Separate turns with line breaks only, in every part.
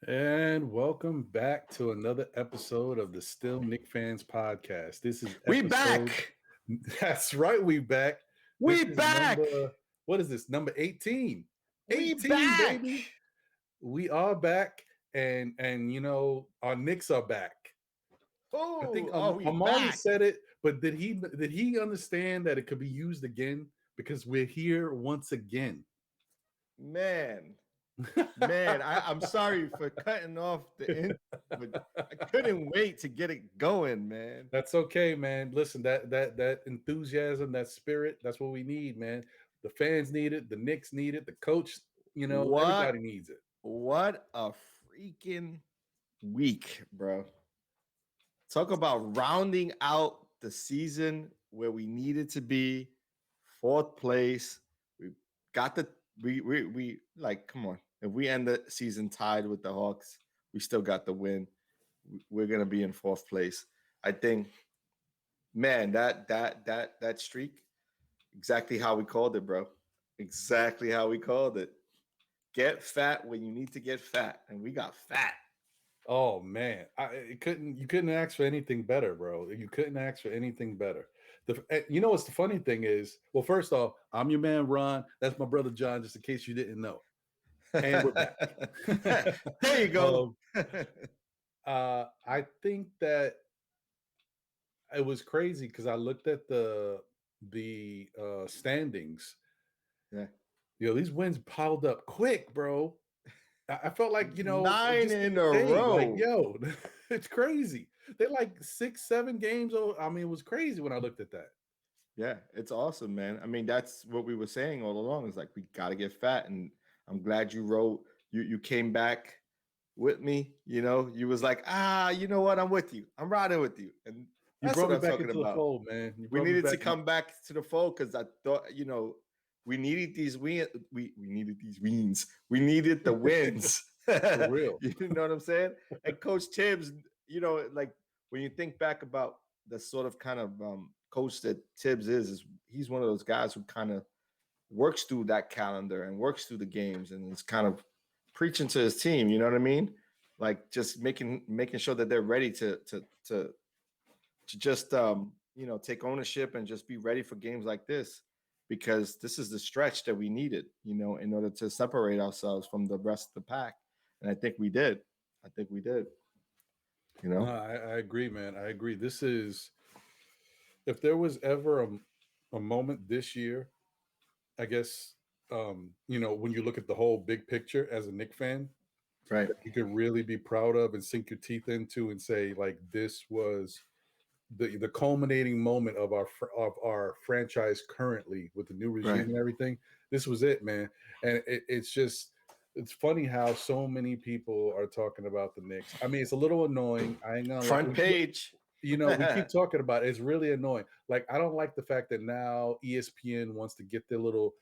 And welcome back to another episode of the Still Knick Fans podcast. This is
We
episode.
back.
That's right, we back. This
We
is
back.
what is this? Number 18.
We
18,
back.
baby. We are back, and our Knicks are back. I think
Oh, are we
Amari
back?
said it, but did he understand that it could be used again? Because we're here once again.
Man, I'm sorry for cutting off the end, but I couldn't wait to get it going, man.
That's okay, man. Listen, that enthusiasm, that spirit, that's what we need, man. The fans need it, the Knicks need it, the coach, everybody
What
needs it.
what a freaking week, bro. Talk about rounding out the season where we needed to be, fourth place. We got the we like, come on. If we end the season tied with the Hawks, we still got the win. We're gonna be in fourth place. I think, man, that streak, exactly how we called it, bro. Exactly how we called it. Get fat when you need to get fat, and we got fat.
Oh man, you couldn't ask for anything better, bro. You couldn't ask for anything better. What's the funny thing is? Well, first off, I'm your man Ron. That's my brother John. Just in case you didn't know, and we're back.
There you go.
I think that it was crazy because I looked at the standings.
Yeah.
These wins piled up quick, bro. I felt like,
9
just
in
the
a
day,
row.
like, it's crazy. They're like 6-7 games. I mean, it was crazy when I looked at that.
Yeah, it's awesome, man. I mean, that's what we were saying all along. Is like, we got to get fat, and I'm glad you wrote. You came back with me. You was like, you know what? I'm with you. I'm riding with you, and
You
that's
brought
what
me
I'm
back
talking
into the
about.
fold, man.
We needed to come back to the fold because I thought, we needed these wins. We needed these wins. We needed the wins.
For real.
You know what I'm saying? And Coach Tibbs, like, when you think back about the sort of kind of coach that Tibbs is he's one of those guys who kind of works through that calendar and works through the games and is kind of preaching to his team. You know what I mean? Like, just making sure that they're ready to just take ownership and just be ready for games like this, because this is the stretch that we needed, in order to separate ourselves from the rest of the pack. And I think we did.
No, I agree, man. I agree. This is, if there was ever a moment this year, I guess, when you look at the whole big picture as a Knicks fan,
right,
that you can really be proud of and sink your teeth into and say, like, this was the culminating moment of our franchise currently with the new regime and everything. This was it, man. And it's funny how so many people are talking about the Knicks. I mean, it's a little annoying. I ain't gonna
front page.
we keep talking about it. It's really annoying. Like, I don't like the fact that now ESPN wants to get their little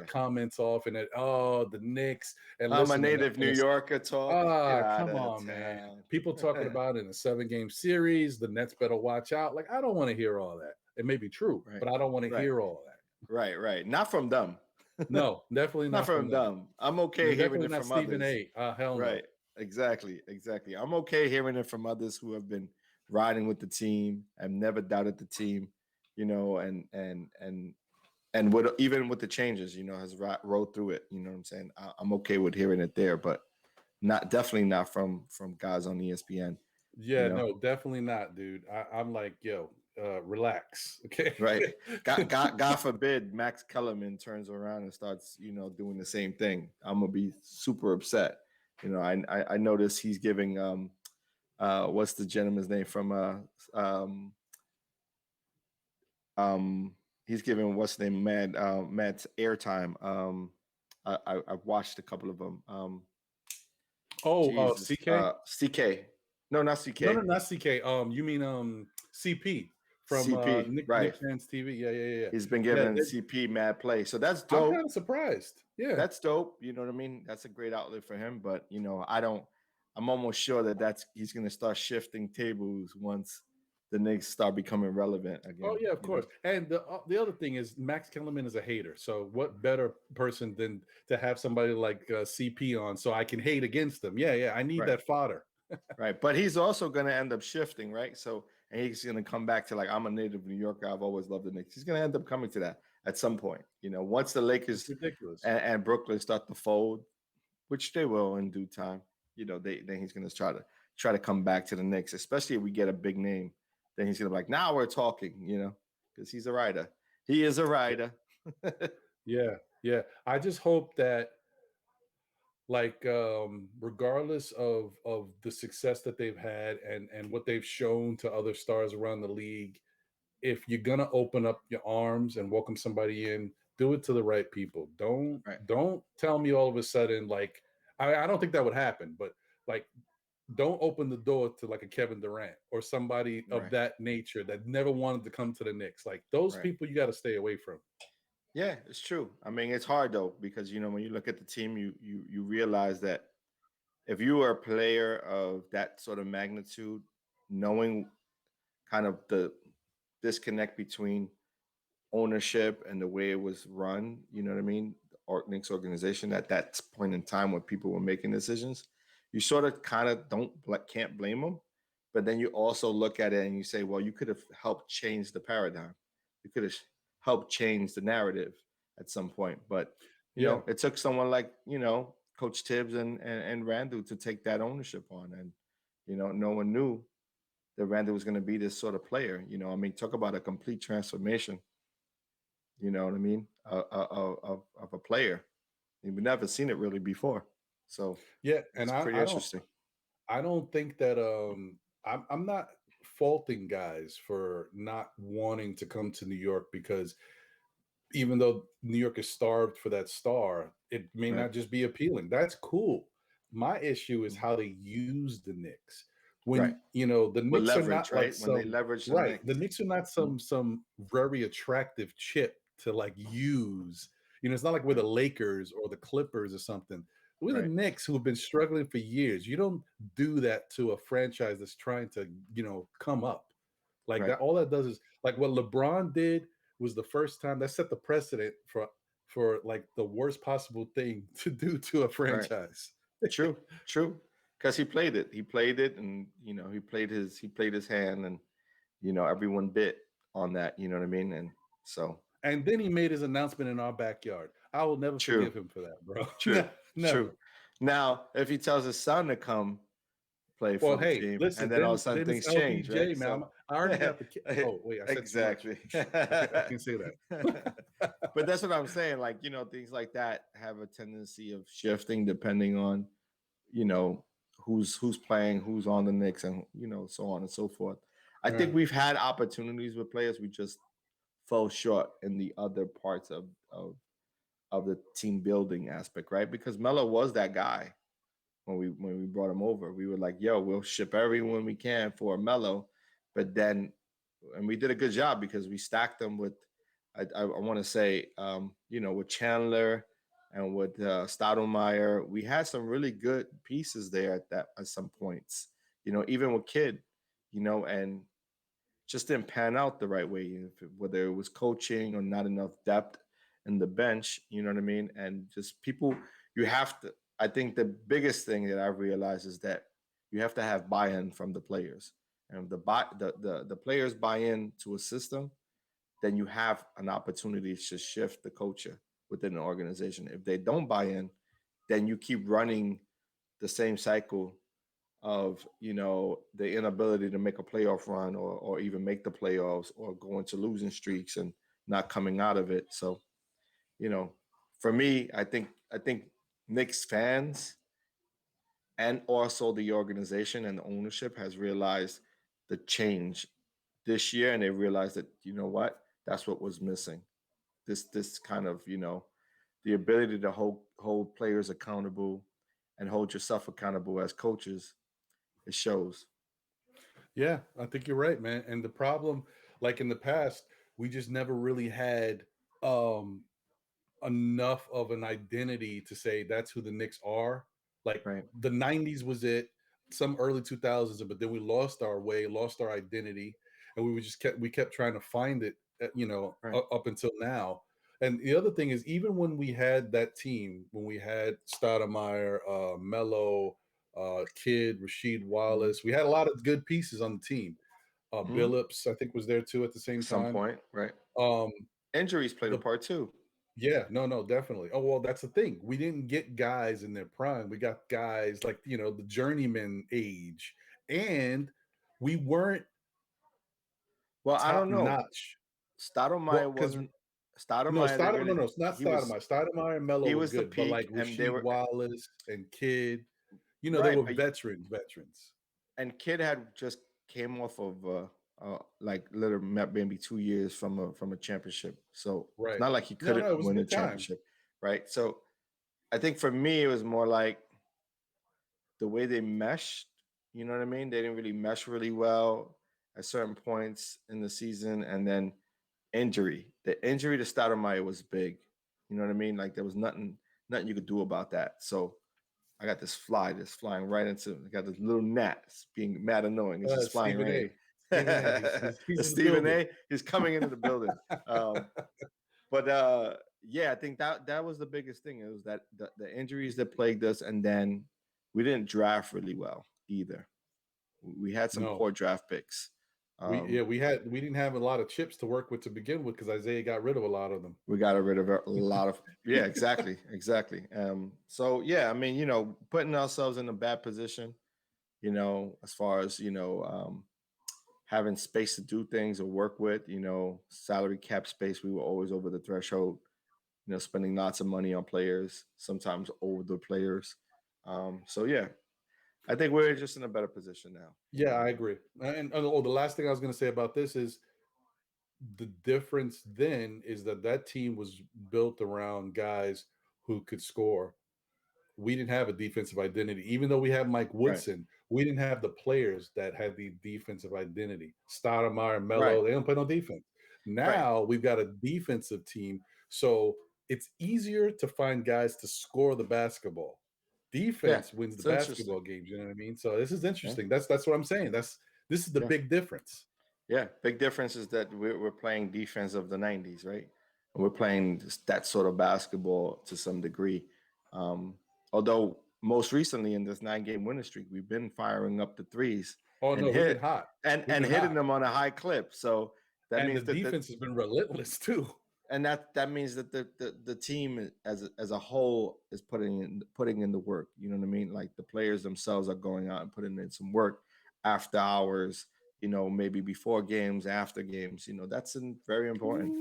comments off, and that, the Knicks, and
I'm
listen,
a native New Yorker talk.
come on, man. People talking about it in a 7-game series, the Nets better watch out. Like, I don't want to hear all that. It may be true, but I don't want to hear all that.
Right. Not from them.
No, definitely not
from them. I'm okay hearing it from
Stephen
others.
A. Hell no.
Right. Exactly. I'm okay hearing it from others who have been riding with the team. I've never doubted the team, and even with the changes, has rode through it. You know what I'm saying? I'm okay with hearing it there, but definitely not from guys on ESPN.
Yeah, no, definitely not, dude. I'm like, yo, relax, okay?
Right. God forbid Max Kellerman turns around and starts, doing the same thing. I'm gonna be super upset. I noticed he's giving what's the gentleman's name from he's giving what's the name Matt's airtime. I've watched a couple of them.
CK?
CK. No, not CK.
No, not CK. You mean CP from
CP, right?
NicksFanTv. Yeah.
He's been giving CP mad play, so that's dope.
I'm kind of surprised. Yeah,
that's dope. You know what I mean? That's a great outlet for him. But I'm almost sure that he's going to start shifting tables once the Knicks start becoming relevant again.
Oh yeah, of course. And the other thing is Max Kellerman is a hater. So what better person than to have somebody like CP on so I can hate against them? Yeah, I need that fodder.
Right, but he's also going to end up shifting, right? So, and he's going to come back to like, I'm a native New Yorker. I've always loved the Knicks. He's going to end up coming to that at some point. Once the Lakers and Brooklyn start to fold, which they will in due time. Then he's going to try to come back to the Knicks, especially if we get a big name. Then he's going to be like, now we're talking, because he's a writer. He is a writer.
Yeah. I just hope that, like, regardless of the success that they've had and what they've shown to other stars around the league, if you're gonna open up your arms and welcome somebody in, do it to the right people. Don't tell me all of a sudden, like, I don't think that would happen, but like, don't open the door to like a Kevin Durant or somebody of that nature that never wanted to come to the Knicks. Like, those people you got to stay away from.
Yeah, it's true. I mean, it's hard though, because when you look at the team, you realize that if you are a player of that sort of magnitude, knowing kind of the disconnect between ownership and the way it was run, you know what I mean? The Knicks organization at that point in time when people were making decisions, you sort of kind of can't blame them. But then you also look at it and you say, well, you could have helped change the paradigm. You could have helped change the narrative at some point. But, it took someone like, Coach Tibbs and Randall to take that ownership on. And, no one knew that Randall was going to be this sort of player. I mean, talk about a complete transformation. You know what I mean? Of a player. We've never seen it really before. So
yeah,
and it's pretty interesting.
I don't think that I'm not faulting guys for not wanting to come to New York, because even though New York is starved for that star, it may not just be appealing. That's cool. My issue is how they use the Knicks. When the Knicks are not like
when they leverage
the Knicks are not some very attractive chip to like use. It's not like we're the Lakers or the Clippers or something. We're the Knicks, who have been struggling for years. You don't do that to a franchise that's trying to, come up. Like that. All that does is, like, what LeBron did was the first time that set the precedent for like the worst possible thing to do to a franchise.
True. Because he played it, and he played his hand, and everyone bit on that. You know what I mean? And so.
And then he made his announcement in our backyard. I will never forgive him for that, bro.
True. Now, if he tells his son to come play for the team,
listen,
and then all of a sudden things change, right?
Man, I already got the kid. Oh wait, I said
exactly.
I can say that.
But that's what I'm saying. Like, things like that have a tendency of shifting depending on, who's playing, who's on the Knicks, and so on and so forth. I think we've had opportunities with players. We just fell short in the other parts of the team building aspect, right? Because Melo was that guy when we brought him over. We were like, yo, we'll ship everyone we can for Melo. But then, and we did a good job because we stacked them with, I want to say, with Chandler and with Stoudemire. We had some really good pieces there at some points, even with Kidd, and just didn't pan out the right way, whether it was coaching or not enough depth in the bench, you know what I mean? And just people, I think the biggest thing that I've realized is that you have to have buy-in from the players. And the players buy in to a system, then you have an opportunity to shift the culture within the organization. If they don't buy in, then you keep running the same cycle of the inability to make a playoff run or even make the playoffs, or go into losing streaks and not coming out of it. So, for me, I think Knicks fans and also the organization and the ownership has realized the change this year, and they realized that that's what was missing. This kind of the ability to hold players accountable and hold yourself accountable as coaches. It shows.
Yeah, I think you're right, man. And the problem, like in the past, we just never really had enough of an identity to say that's who the Knicks are. Like the 90s was it, some early 2000s, but then we lost our way, lost our identity. and we kept trying to find it,
Right.
up until now. And the other thing is, even when we had that team, when we had Stoudemire, Melo, Kidd, Rasheed
Mhm.
Wallace, we had a lot of good pieces on the team.
Mhm.
Billups, I think, was there too at the same
Some
time.
point, right?
Um,
Injuries played a
the
part too.
Yeah, no, definitely. Oh well, that's the thing. We didn't get guys in their prime. We got guys like the journeyman age, and we weren't
Well, I
top
don't know.
notch.
Stoudemire
Well, because
wasn't
no,
Stoudemire. They
Stoudemire, no,
really
no, it's not
he was
Stoudemire. Stoudemire and Melo
he
were
was the
good, but like
peak, and they
Rasheed
were
Wallace and Kidd, they
right.
were
But
veterans.
and Kid had just came off of like little maybe 2 years from a championship, so it's
Right.
not like he
No,
couldn't
no, it was a
win a
good time.
championship, right? So I think for me it was more like the way they meshed. You know what I mean? They didn't really mesh really well at certain points in the season, and then injury. The injury to Stoudemire was big. You know what I mean? Like there was nothing you could do about that. So I got this fly that's flying right into. I got this little gnat it's being mad annoying. It's just flying
Stephen
right
A. Stephen A. He's in the
Stephen
building.
A. He's coming into the building. Um, but yeah, I think that was the biggest thing. It was that the injuries that plagued us, and then we didn't draft really well either. We had some
No,
poor draft picks. Um,
we didn't have a lot of chips to work with to begin with because Isaiah got rid of a lot of them.
we got rid of a lot of yeah, exactly. So yeah, I mean, putting ourselves in a bad position, as far as having space to do things or work with, salary cap space, we were always over the threshold. Spending lots of money on players, sometimes over the players. So yeah, I think we're just in a better position now.
Yeah, I agree. And the last thing I was going to say about this is the difference then is that team was built around guys who could score. We didn't have a defensive identity. Even though we had Mike
Right,
Woodson, we didn't have the players that had the defensive identity. Stoudemire,
right,
Melo, they don't play no defense.
right.
Now we've got a defensive team. So it's easier to find guys to score the basketball.
Yeah,
Defense wins the
it's interesting.
basketball games. You know what I mean? So this is
Yeah,
interesting. That's what I'm saying. This is the
yeah.
big difference.
Yeah, big difference is that we're playing defense of the '90s, right? And we're playing that sort of basketball to some degree. Um, Although most recently in this 9-game winning streak, we've been firing up the threes
Oh
and
no, we've been hot. We've
and
been
hitting
hot.
them on a high clip. So that
And the
means
defense has been relentless too.
and that means that the team as a whole is putting in the work. You know what I mean? Like the players themselves are going out and putting in some work after hours. Maybe before games, after games. That's very important.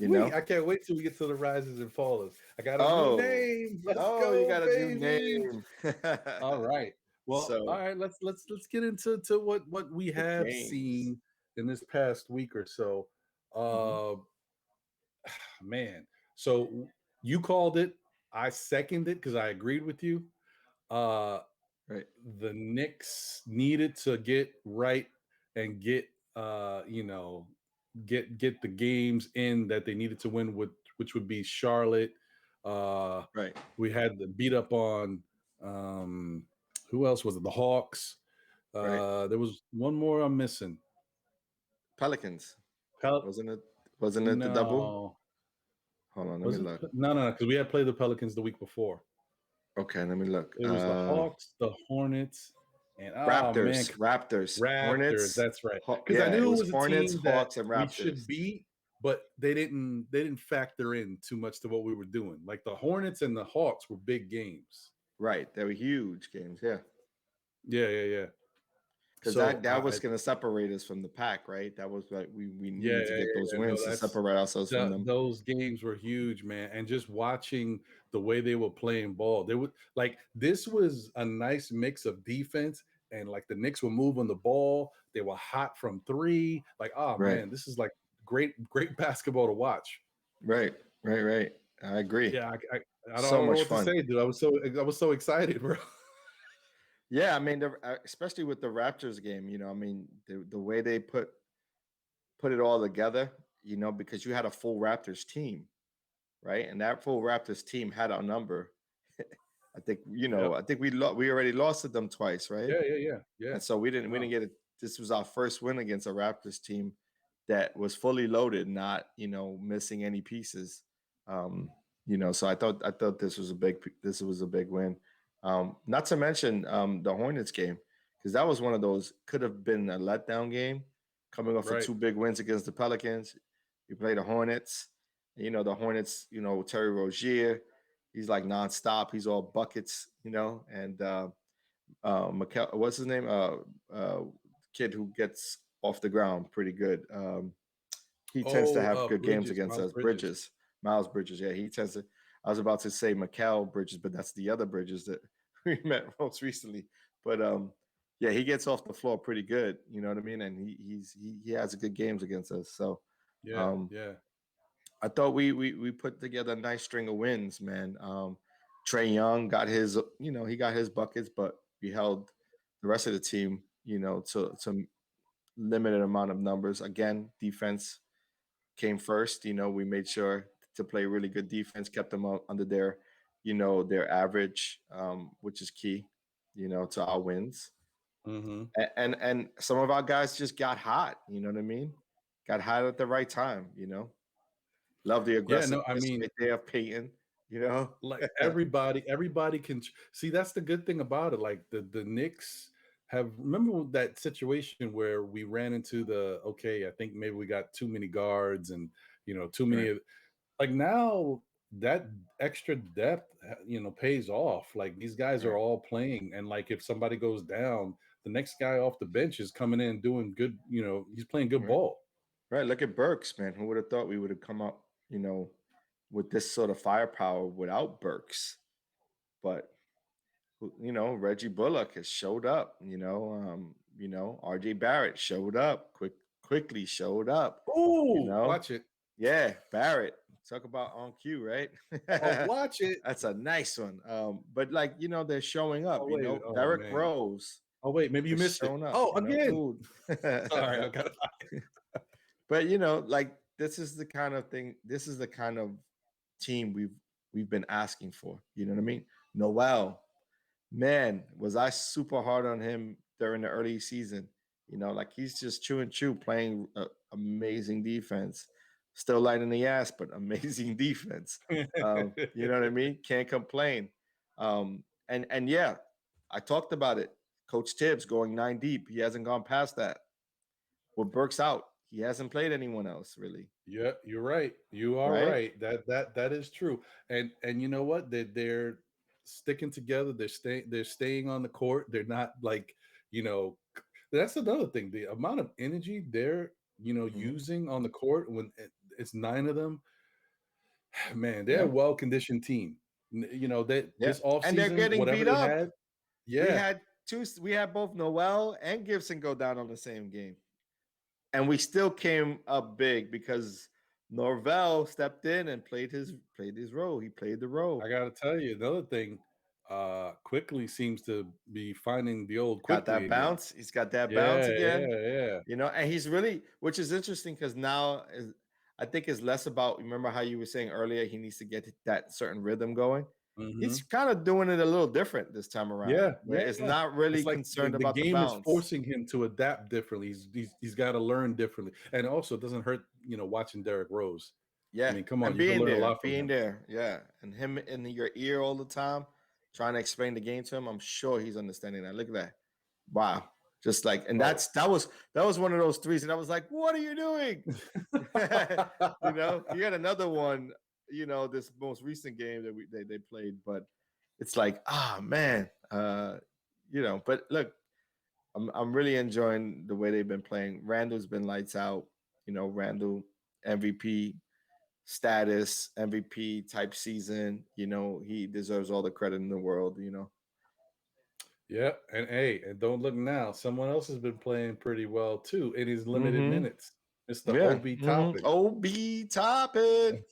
Wait, I can't wait till we get to the rises and fallers. I got a new
Oh,
name. Let's
oh, you
go,
got a new
baby.
name.
All right. Well, all
So
right. Let's get into what we
the
have
games.
seen in this past week or so.
Hmm.
Uh, man. So you called it. I seconded because I agreed with you. Uh,
Right,
the Knicks needed to get right and get get the games in that they needed to win with, which would be Charlotte. Uh,
right.
we had the beat up on um, who else was it? The Hawks.
Right.
There was one more I'm missing.
Pelicans.
Pel-
Wasn't it? Wasn't it the double?
no,
Hold on, let me
was it?
look.
No, because we had played the Pelicans the week before.
Okay, let me look.
It was the Hawks, the Hornets, and oh man,
Raptors,
Raptors.
Hornets.
That's right. Because I
Yeah, it
knew it
was
was a
Hornets,
team that
Hawks, and
we
Raptors.
should beat, but they didn't factor in too much to what we were doing. Like the Hornets and the Hawks were big games.
Right, they were huge games. Yeah,
Yeah.
because
So
that was going to separate us from the pack, right? That was like we needed to get those
no,
wins to
that's
separate ourselves from them.
those games were huge, man. And just watching the way they were playing ball, they would like this was a nice mix of defense and like the Knicks were moving the ball. They were hot from three. Like, oh
Right,
man, this is like great basketball to watch.
right. I agree.
Yeah, I
So
don't know
much
what to
fun.
say, dude. I was so excited, bro.
Yeah, I mean, especially with the Raptors game, I mean, the way they put it all together, because you had a full Raptors team, right? And that full Raptors team had our number. I think
Yep.
I think we already lost to them twice, right?
Yeah.
And so we didn't
No.
get this was our first win against a Raptors team that was fully loaded, not missing any pieces. So I thought this was a big win. Not to mention the Hornets game, because that was one of those could have been a letdown game, coming off of
Right.
two big wins against the Pelicans. You play the Hornets, and the Hornets. Terry Rozier, he's like nonstop. He's all buckets, and Mikel, what's his name? Kid who gets off the ground pretty good. He tends to have good games
Bridges,
against
Miles
us.
Bridges.
Miles Bridges. Yeah, he tends to. I was about to say Mikel Bridges, but that's the other Bridges that we met most recently. But yeah, he gets off the floor pretty good. You know what I mean? And he has good games against us. So
Yeah,
um,
yeah.
I thought we put together a nice string of wins, man. Trey Young got his, he got his buckets, but we held the rest of the team, to limited amount of numbers. Again, defense came first. We made sure to play really good defense, kept them under their average, which is key, to our wins.
Mm-hmm.
And some of our guys just got hot. You know what I mean? Got hot at the right time. Love the
Yeah, no, I
aggressiveness
mean,
right there, Peyton. You know,
like everybody can see. That's the good thing about it. Like the Knicks have, remember that situation where we ran into the, okay, I think maybe we got too many guards and too many
right,
of, like, now that extra depth pays off. Like, these guys are
right,
all playing, and like if somebody goes down, the next guy off the bench is coming in doing good. He's playing good
right,
ball.
right. Look at Burks, man. Who would have thought we would have come up, with this sort of firepower without Burks? But Reggie Bullock has showed up. RJ Barrett showed up. Quickly showed up. You
Oh,
know,
watch it.
yeah, Barrett. Talk about on cue, right?
Oh, watch it.
That's a nice one. But like, they're showing up.
Oh wait. Oh
Derrick
man.
Rose
Oh wait, maybe you
is
missed it.
showing up.
Oh, again.
Ooh.
Sorry, I got.
But like this is the kind of thing. This is the kind of team we've been asking for. You know what I mean? Noel, man, was I super hard on him during the early season. Like he's just chew, playing amazing defense. Still light in the ass, but amazing defense. You know what I mean? Can't complain. And yeah, I talked about it. Coach Tibbs going 9 deep. He hasn't gone past that. With Burks out, he hasn't played anyone else really.
Yeah, you're right. You are
Right?
right. That is true. And you know what? They're sticking together. They're staying on the court. They're not like, you know, that's another thing. The amount of energy they're,
Mhm.
using on the court when it's 9 of them, man, they're a
Yeah.
well-conditioned team. That
Yeah.
this
And they're
offseason,
getting
whatever
beat
they
up.
had,
We
yeah,
had we had both Noel and Gibson go down on the same game. And we still came up big because Norvell stepped in and played his role. He played the role.
I gotta tell you another thing. Quickly seems to be finding the old
Got
quickly
that
again.
bounce. He's got that bounce
Yeah,
again.
yeah, yeah.
And he's really, which is interesting because now I think it's less about, remember how you were saying earlier, he needs to get that certain rhythm going. He's
Hmm.
kind of doing it a little different this time around,
Yeah,
where
yeah,
it's
yeah.
not really
It's like the,
concerned
the
about the
game is
bounce.
forcing him to adapt differently. He's got to learn differently, and also it doesn't hurt, watching Derrick Rose. I
Yeah,
mean, come on,
and
you can
being
learn a
there,
lot from him.
yeah, and him in your ear all the time, trying to explain the game to him. I'm sure he's understanding that. Look at that, wow, just like, and
Oh.
that was one of those threes, and I was like, what are you doing? He had another one, this most recent game that they played, but it's like, man, But look, I'm really enjoying the way they've been playing. Randall's been lights out. Randall MVP status, MVP type season. He deserves all the credit in the world.
Yeah, and hey, and don't look now. Someone else has been playing pretty well too in his limited
Mm-hmm.
minutes. Mr.
Yeah.
Obi
Mm-hmm.
Toppin.
OB Toppin.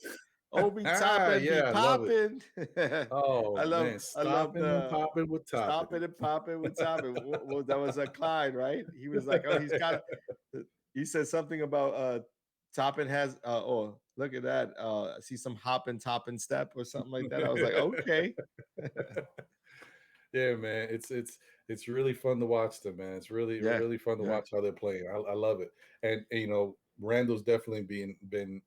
OB
Ah,
Toppin be
yeah, I love it.
popping.
Oh
I love
man,
I love
stopping and
the
popping with Toppin.
stopping and popping with Toppin. That was a Clyde, right? He was like, oh, he's got he said something about Toppin has oh, look at that. I see some hopping topping step or something like that. I was like, okay.
Yeah, man, it's It's really fun to watch them, man. It's really
Yeah,
really fun to
yeah,
watch how they're playing. I love it, and Randall's definitely been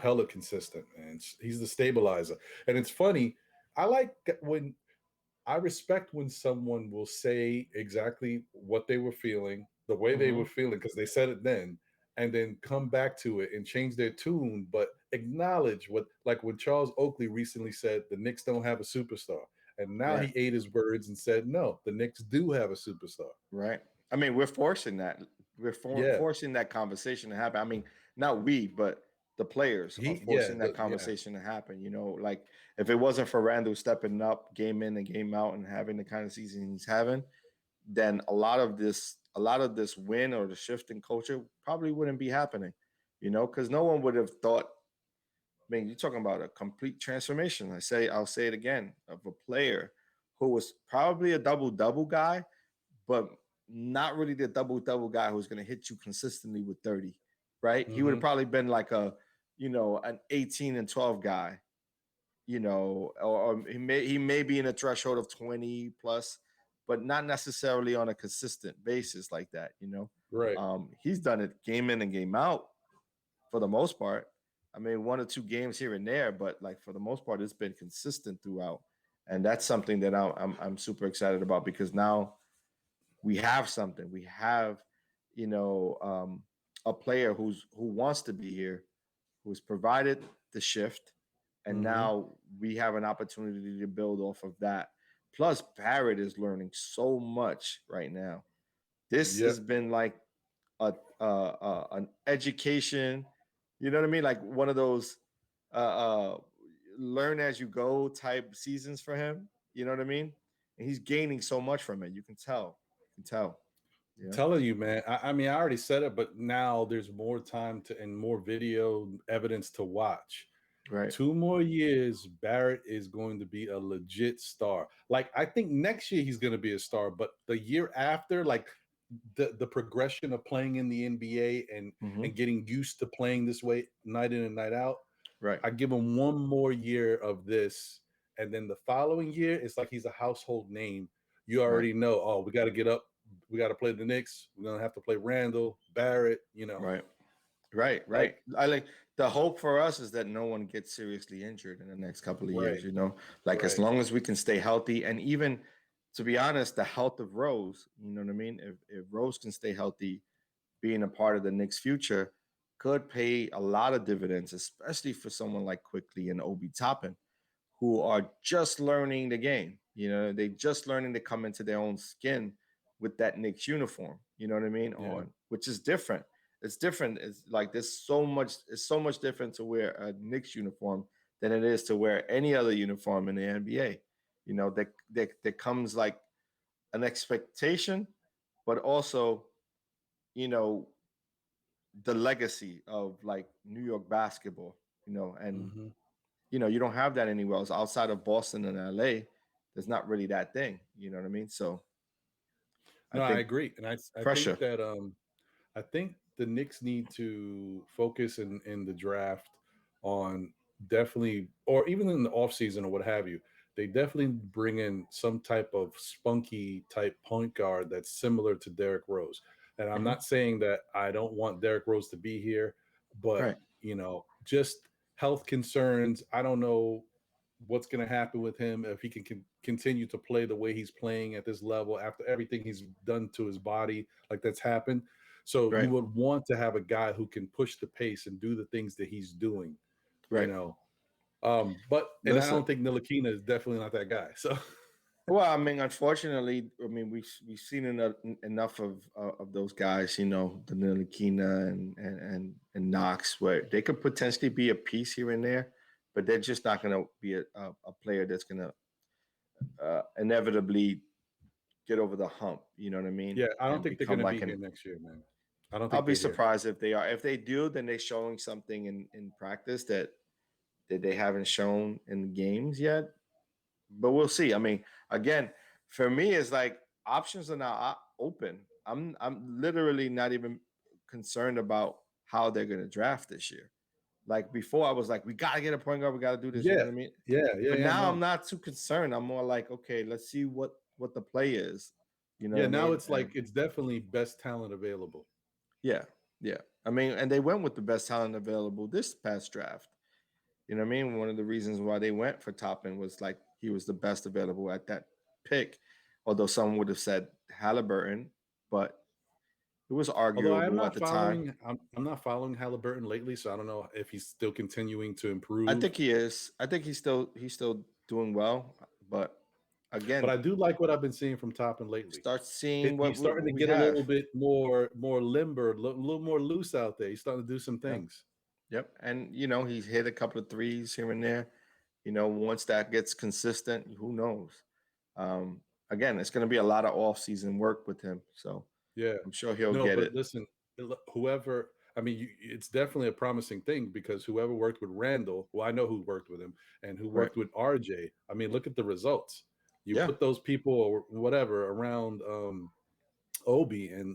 hella consistent, and he's the stabilizer. And it's funny. I like when I respect when someone will say exactly what they were feeling, the way they
hmm
were feeling, because they said it then, and then come back to it and change their tune, but acknowledge what, like when Charles Oakley recently said, the Knicks don't have a superstar. And now
right,
he ate his words and said, no, the Knicks do have a superstar.
right. I mean, we're forcing that. We're
Yeah.
forcing that conversation to happen. I mean, not we, but the players are
Yeah,
forcing that
yeah.
conversation to happen. Like if it wasn't for Randall stepping up game in and game out and having the kind of season he's having, then a lot of this win or the shift in culture probably wouldn't be happening. Because no one would have thought. I mean, you're talking about a complete transformation. I'll say it again, of a player who was probably a double double guy, but not really the double double guy who's going to hit you consistently with 30, right? He would have
Hmm.
probably been like an 18 and 12 guy, or he may be in a threshold of 20 plus, but not necessarily on a consistent basis like that.
Right.
He's done it game in and game out for the most part. I mean, one or two games here and there, but like for the most part, it's been consistent throughout, and that's something that I'm super excited about because now we have something. We have, you know, um, a player who wants to be here, who's provided the shift, and
Hmm.
now we have an opportunity to build off of that. Plus, Barrett is learning so much right now. This
Yep.
has been like an education. You know what I mean? Like one of those uh, uh, learn as you go type seasons for him. You know what I mean? And he's gaining so much from it. You can tell. You can tell. Yeah.
Telling you, man. I mean, I already said it, but now there's more time to and more video evidence to watch.
Right.
2 more years, Barrett is going to be a legit star. Like, I think next year he's going to be a star, but the year after, like the progression of playing in the NBA
hmm
and getting used to playing this way night in and night out,
Right.
I give him 1 more year of this, and then the following year, it's like he's a household name. You
Right.
already know, oh, we got to get up, we got to play the Knicks. We're gonna have to play Randall, Barrett.
Right. Right.
Like
Right. I like the hope for us is that no one gets seriously injured in the next couple of years.
right,
Like as
right.
long as we can stay healthy, and even to be honest, the health of Rose. You know what I mean? If Rose can stay healthy, being a part of the Knicks' future could pay a lot of dividends, especially for someone like Quickly and Obi Toppin, who are just learning the game. They just learning to come into their own skin with that Knicks uniform. You know what I mean?
Yeah.
On which is different. It's different. It's like there's so much. It's so much different to wear a Knicks uniform than it is to wear any other uniform in the NBA. That comes like an expectation, but also you know the legacy of like New York basketball, and
Hmm.
you don't have that anywhere else outside of Boston and LA. There's not really that thing. You know what I mean? So I
No, I
think
agree, and I think
pressure.
that I think the Knicks need to focus in the draft on definitely, or even in the offseason or what have you. They definitely bring in some type of spunky type point guard that's similar to Derrick Rose. And I'm
hmm
not saying that I don't want Derrick Rose to be here, but
Right.
just health concerns. I don't know what's going to happen with him if he can continue to play the way he's playing at this level after everything he's done to his body, like that's happened. So you
Right.
would want to have a guy who can push the pace and do the things that he's doing, you
Right.
know. And I
Listen.
don't think Ntilikina is definitely not that guy. So
Well, I mean, unfortunately, I mean we've seen enough of those guys, the Nilikina and Knox, where they could potentially be a piece here and there, but they're just not going to be a player that's going to inevitably get over the hump. You know what I mean?
yeah, I don't
And
think they're
become
going to be
like
here
an.
next year, man. I don't
I'll
think
be
they're here.
surprised if they are. If they do, then they're showing something in practice that they haven't shown in games yet. But we'll see. I mean, again, for me, it's like options are now open. I'm literally not even concerned about how they're going to draft this year. Like before, I was like, we got to get a point guard. We got to do this. You know
Yeah,
what I mean?
yeah, yeah,
But
yeah.
now I'm
No,
not too concerned. I'm more like, okay, let's see what the play is. You know what
Yeah,
I
now
mean?
it's like it's definitely best talent available.
Yeah, yeah. I mean, and they went with the best talent available this past draft. You know what I mean? One of the reasons why they went for Toppin was like he was the best available at that pick. Although some would have said Halliburton, but it was
Although I'm
arguable at
not
the time.
following, I'm not following Halliburton lately, so I don't know if he's still continuing to
I
improve.
think he is. I think he's still doing well, but
But
again,
I do like what I've been seeing from Toppin lately.
start seeing what
He's starting to
we
get a
have.
little bit more limber, a little more loose out there. He's starting to do some
Yep.
things.
Yep. And he's hit a couple of threes here and there. Once that gets consistent, who knows? Um, Again, it's going to be a lot of off-season work with him, so
Yeah.
I'm sure he'll
No,
get
but
it.
listen, whoever, I mean, it's definitely a promising thing because whoever worked with Randall, well, I know who worked with him and who
Right.
worked with RJ. I mean, look at the results. You
Yeah.
put those people or whatever around Obi and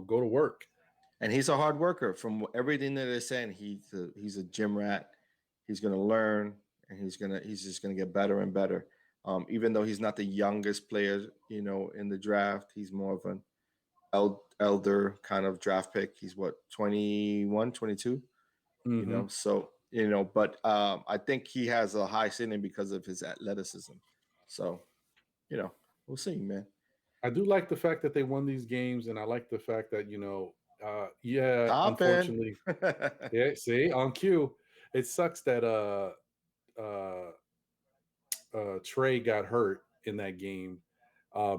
go to work.
And he's a hard worker. From everything that they're saying, he's a gym rat. He's going to learn, and he's just gonna get better and better. Even though he's not the youngest player, in the draft, he's more of an elder kind of draft pick. He's what, 21, 22.
Mm-hmm.
So but I think he has a high ceiling because of his athleticism. So we'll see, man.
I do like the fact that they won these games, and I like the fact that yeah,
Top end.
unfortunately, yeah. See, on cue, it sucks that uh, Trey got hurt in that game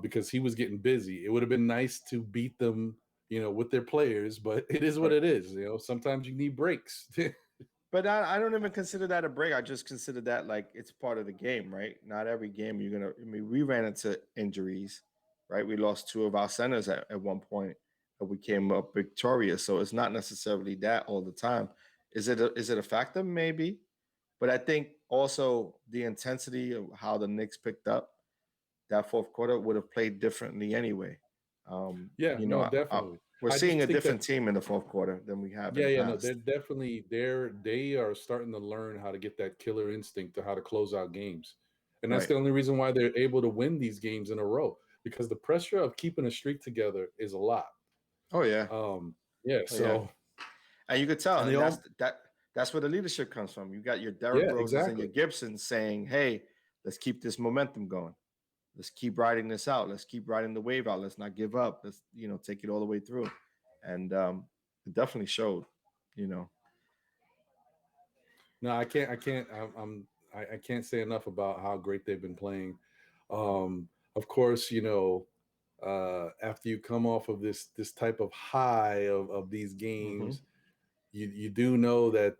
because he was getting busy. It would have been nice to beat them, with their players, but it is what
Right.
it is. Sometimes you need breaks.
But I don't even consider that a break. I just consider that like it's part of the game, right? Not every game you're gonna. I mean, we ran into injuries, right? We lost two of our centers at one point, and we came up victorious. So it's not necessarily that all the time. Is it a factor? Maybe, but I think also the intensity of how the Knicks picked up that fourth quarter would have played differently anyway.
Yeah, no, definitely.
We're
I just
seeing a
think that
different team in the fourth quarter than we have in
yeah,
the
yeah, no, they're
past.
definitely they are starting to learn how to get that killer instinct to how to close out games. And that's
Right.
the only reason why they're able to win these games in a row because the pressure of keeping a streak together is a lot.
Oh yeah.
Yeah,
Oh yeah.
so
And you could tell,
and they
and
all
that's where the leadership comes from. You got your Derrick
yeah,
Roses and your
exactly.
Gibsons saying, "Hey, let's keep this momentum going. Let's keep riding this out. Let's keep riding the wave out. Let's not give up. Let's take it all the way through." And it definitely showed. You know.
No, I can't say enough about how great they've been playing. Of course, after you come off of this type of high of these
Mm-hmm.
games, you do know that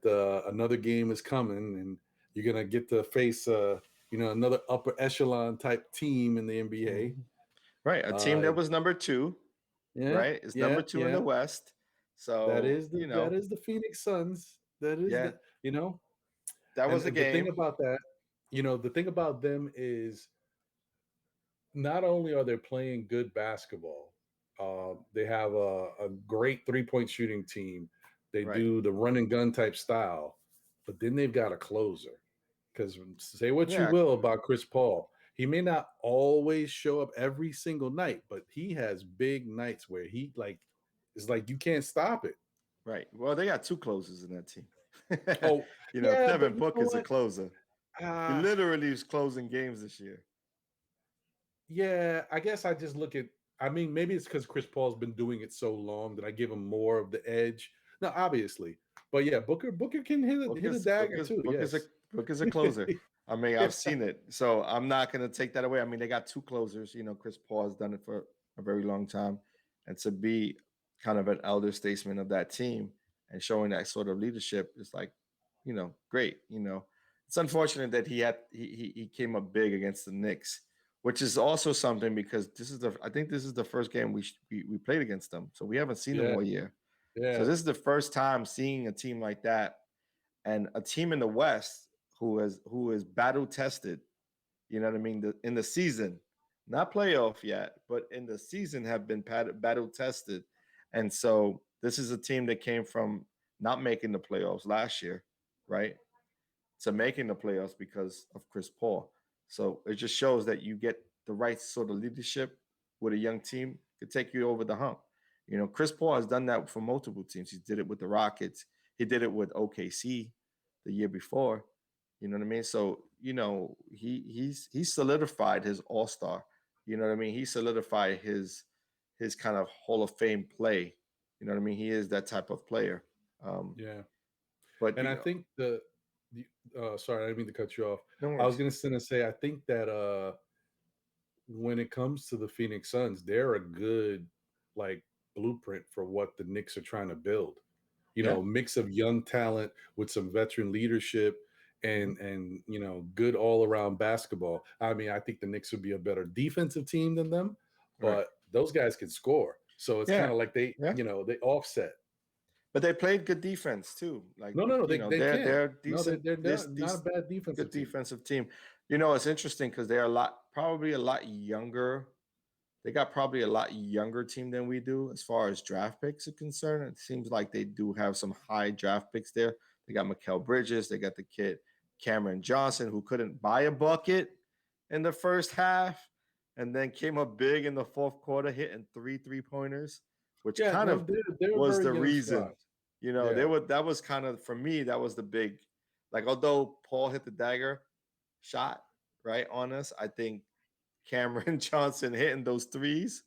another game is coming, and you're gonna get to face another upper echelon type team in the NBA.
Mm-hmm. Right, a team
Uh,
that was number two,
yeah,
right, is
yeah,
number two in the
yeah.
West.
That
So
is the Phoenix Suns. That is
yeah,
the you know,
that
and
was a
the thing
game.
about that, the thing about them is not only are they playing good basketball, they have a great 3-point shooting team. They
Right.
do the run and gun type style, but then they've got a closer. Because say what you
Yeah.
will about Chris Paul, he may not always show up every single night, but he has big nights where he it's like you can't stop it.
Right. Well, they got two closers in that team.
Oh yeah, but
Devin
you
Book
know
is a
what?
closer. He
Uh
literally is closing games this year.
yeah, I guess I just look at. I mean, maybe it's because Chris Paul's been doing it so long that I give him more of the edge. No, obviously, but yeah, Booker can
Book
hit a
is Book
dagger
is
too.
Book is a
Yes.
Book is a closer. I mean, I've seen it, so I'm not gonna take that away. I mean, they got two closers. Chris Paul has done it for a very long time, and to be kind of an elder statesman of that team and showing that sort of leadership is like, great. It's unfortunate that he came up big against the Knicks, which is also something because I think this is the first game we played against them, so we haven't seen them
Yeah,
all year. So
yeah,
this is the first time seeing a team like that and a team in the West who is battle tested. You know what I mean? In the season, not playoff yet, but in the season have been battle tested, and so this is a team that came from not making the playoffs last year, right, to making the playoffs because of Chris Paul. So it just shows that you get the right sort of leadership with a young team could take you over the hump. Chris Paul has done that for multiple teams. He did it with the Rockets. He did it with OKC the year before. You know what I mean? So, he's solidified his all-star. You know what I mean? He solidified his kind of Hall of Fame play. You know what I mean? He is that type of player.
Yeah.
But
And I think sorry, I didn't mean to cut you off.
no
I was
worries.
going to say, I think that when it comes to the Phoenix Suns, they're a good like blueprint for what the Knicks are trying to build.
Yeah.
Mix of young talent with some veteran leadership and good all around basketball. I mean, I think the Knicks would be a better defensive team than them,
Right.
but those guys can score. So it's kind
Yeah.
of like they
Yeah.
they offset.
But they played good defense too. Like,
No, they can.
they're
No,
decent.
they're
This
not a bad
good
defensive team.
defensive team. It's interesting because they're probably a lot younger. They got probably a lot younger team than we do as far as draft picks are concerned. It seems like they do have some high draft picks there. They got Mikal Bridges. They got the kid Cameron Johnson, who couldn't buy a bucket in the first half, and then came up big in the fourth quarter, hitting 3 3-pointers, which
Yeah,
kind
no,
of
they're a
was
very
the
young
reason.
squad.
They
Yeah.
were that was kind of, for me, that was the big, like, although Paul hit the dagger shot right on us, I think Cameron Johnson hitting those threes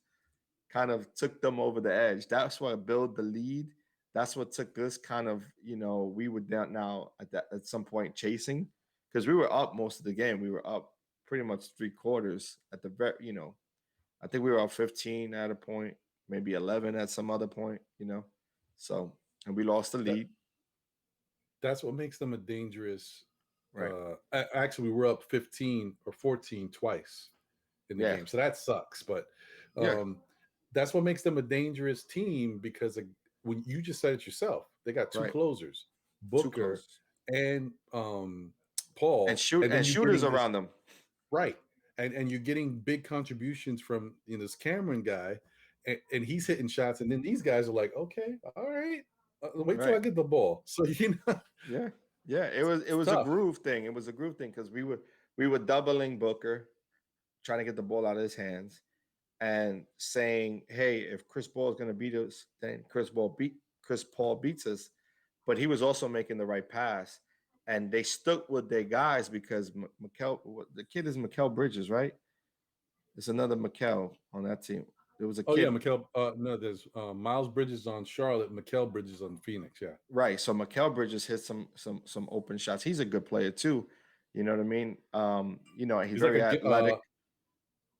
kind of took them over the edge. That's what built the lead. That's what took us kind of, we were down now at some point chasing, because we were up most of the game. We were up pretty much 3 quarters at the very, I think we were up 15 at a point, maybe 11 at some other point, So, and we lost the
That
lead.
that's what makes them a dangerous.
Right.
Actually, we were up 15 or 14 twice in the
Yeah.
game, so that sucks. But
Yeah.
that's what makes them a dangerous team because when you just said it yourself, they got two
Right.
closers,
Too
Booker
close.
and Paul,
And
then you're
shooters
getting this
around them.
right, and you're getting big contributions from this Cameron guy, and he's hitting shots, and then these guys are like, okay, all right, wait till I
Right.
get the ball. So
Yeah. Yeah. It was
it's
a
tough.
groove thing. It was a groove thing because we were doubling Booker, trying to get the ball out of his hands, and saying, "Hey, if Chris Paul is going to beat us, then Chris Paul beats us." But he was also making the right pass, and they stuck with their guys because the kid is Mikal Bridges, right? There's another Mikal on that team. There was a
Oh yeah,
kid,
Mikal. No, there's Miles Bridges on Charlotte, Mikal Bridges on Phoenix. Yeah,
right? So Mikal Bridges hit some open shots. He's a good player too. You know what I mean? He's
he's like
very athletic.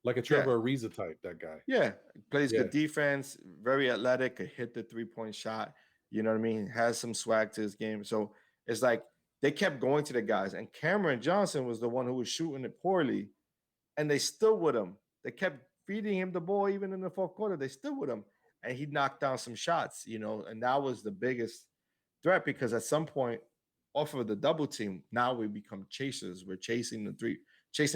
like a
Yeah,
Trevor Ariza type. That guy.
yeah, plays
Yeah.
good defense, very athletic, could hit the 3-point shot. You know what I mean? Has some swag to his game. So it's like they kept going to the guys, and Cameron Johnson was the one who was shooting it poorly, and they still with him. They kept feeding him the ball even in the fourth quarter. They still with him, and he knocked down some shots. And that was the biggest threat because at some point, off of the double team, now we become chasers. We're chasing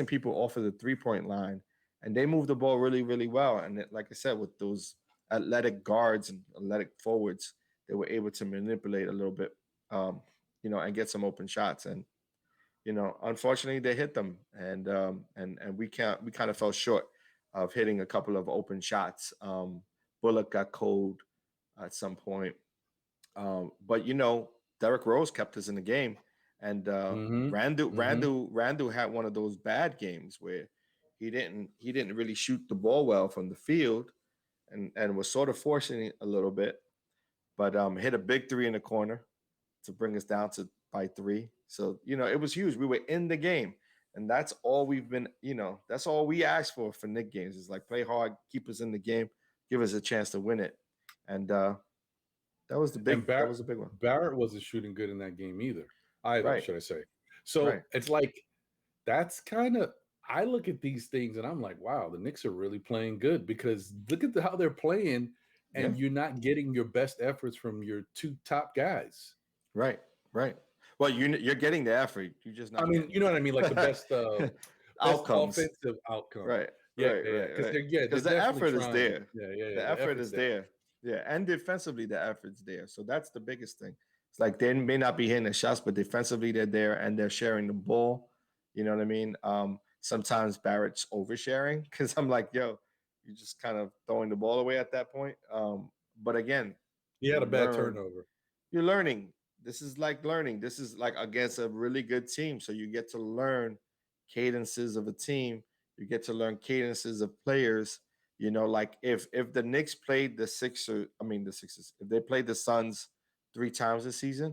people off of the 3-point line, and they move the ball really, really well. And like I said, with those athletic guards and athletic forwards, they were able to manipulate a little bit, and get some open shots. And unfortunately, they hit them, and we kind of fell short of hitting a couple of open shots. Bullock got cold at some point, but Derrick Rose kept us in the game, and
Mm-hmm.
Randall had one of those bad games where he didn't really shoot the ball well from the field, and was sort of forcing it a little bit, but hit a big three in the corner to bring us down to by 3. So it was huge. We were in the game, and that's all we've been. That's all we asked for Knick games is like play hard, keep us in the game, give us a chance to win it, and that was the
And
big. That was a big one.
Barrett wasn't shooting good in that game either,
Right.
should I say. So
Right.
it's like that's kind of I look at these things and I'm like, wow, the Knicks are really playing good because look at how they're playing, and
Yeah.
you're not getting your best efforts from your two top guys.
Right. Right. Well, you're getting the effort. You're just not.
I mean,
getting
you know what I mean, like the best
outcomes.
offensive outcome.
Right.
Yeah,
Right.
yeah,
Right.
because
Right.
they're
Because the
definitely
effort is
trying.
there.
Yeah.
The
The
effort
effort's
is there. Yeah, and defensively, the effort's there. So that's the biggest thing. It's like they may not be hitting the shots, but defensively they're there and they're sharing the ball. You know what I mean? Sometimes Barrett's oversharing because I'm like, yo, you're just kind of throwing the ball away at that point. But again,
He had a bad turnover.
You're learning. This is like learning. This is like against a really good team. So you get to learn cadences of a team. You get to learn cadences of players. You know, like if the Knicks played the Sixers, if they played the Suns 3 times this season,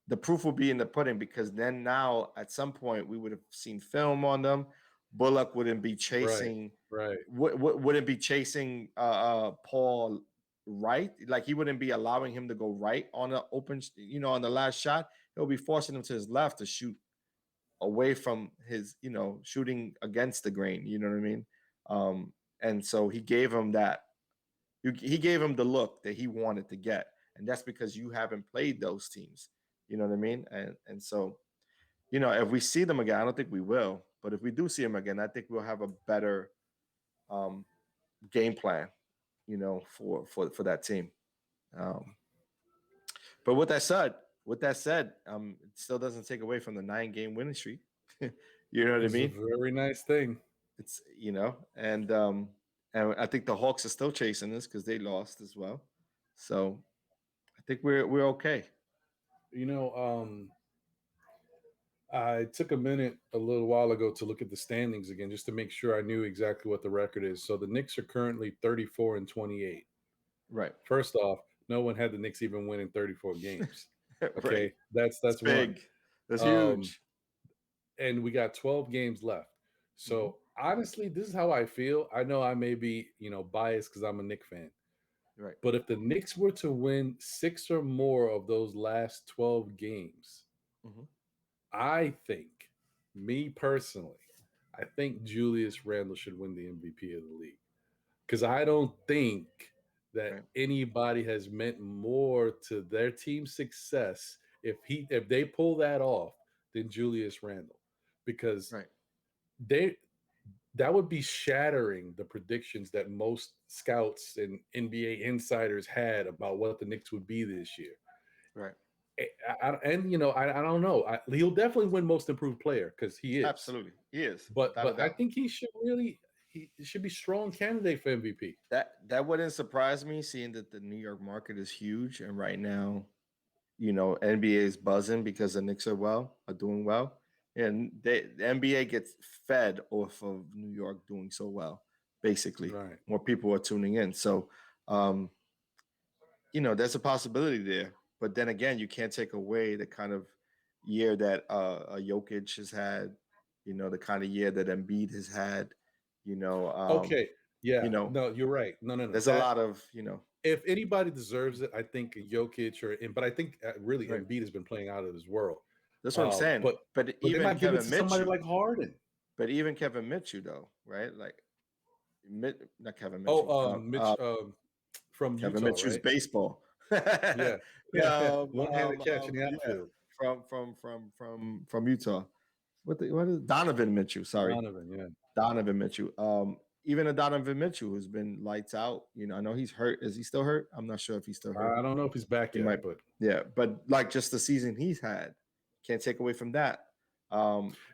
the proof will be in the pudding, because then now at some point we would have seen film on them. Bullock wouldn't be chasing,
right.
Wouldn't be chasing Paul right. Like he wouldn't be allowing him to go right on the open, on the last shot. He'll be forcing him to his left to shoot away from his, shooting against the grain. You know what I mean? And so he gave him that. He gave him the look that he wanted to get, and that's because you haven't played those teams. You know what I mean? And so, if we see them again, I don't think we will, but if we do see them again, I think we'll have a better game plan, for that team. But with that said, it still doesn't take away from the 9-game winning streak. You know what I mean?
A very nice thing.
It's and I think the Hawks are still chasing this because they lost as well. So I think we're okay.
I took a minute a little while ago to look at the standings again, just to make sure I knew exactly what the record is. So the Knicks are currently 34-28.
Right.
First off, no one had the Knicks even winning 34 games. Okay,
right.
That's
big.
one.
That's huge.
And we got 12 games left. So honestly, this is how I feel. I know I may be, biased because I'm a Knicks fan.
Right.
But if the Knicks were to win 6 or more of those last 12 games, I think, me personally, I think Julius Randle should win the MVP of the league. Because I don't think that anybody has meant more to their team's success if they pull that off than Julius Randle. Because that would be shattering the predictions that most scouts and NBA insiders had about what the Knicks would be this year.
Right.
I don't know. He'll definitely win Most Improved Player because he is.
Absolutely, he is.
But I think he should be strong candidate for MVP.
That wouldn't surprise me, seeing that the New York market is huge, and right now, NBA is buzzing because the Knicks are doing well, and the NBA gets fed off of New York doing so well. Basically, more people are tuning in. So, there's a possibility there. But then again, you can't take away the kind of year that Jokic has had, the kind of year that Embiid has had,
okay. Yeah. No, you're right. No.
There's a lot of,
If anybody deserves it, I think Jokic but I think really Embiid has been playing out of his world.
That's what I'm saying. But even
not
Kevin
give it to somebody like Harden.
But even Kevin Mitchell, though, right? Like, not Kevin Mitchell.
From
Kevin
Utah,
Mitchell's
right?
baseball.
One-handed catch in the outfield.
From Utah. What is Donovan Mitchell? Sorry, Donovan Mitchell. Even a Donovan Mitchell who's been lights out. I know he's hurt. Is he still hurt? I'm not sure if he's still hurt.
I don't know if he's back yet,
but like just the season he's had, can't take away from that.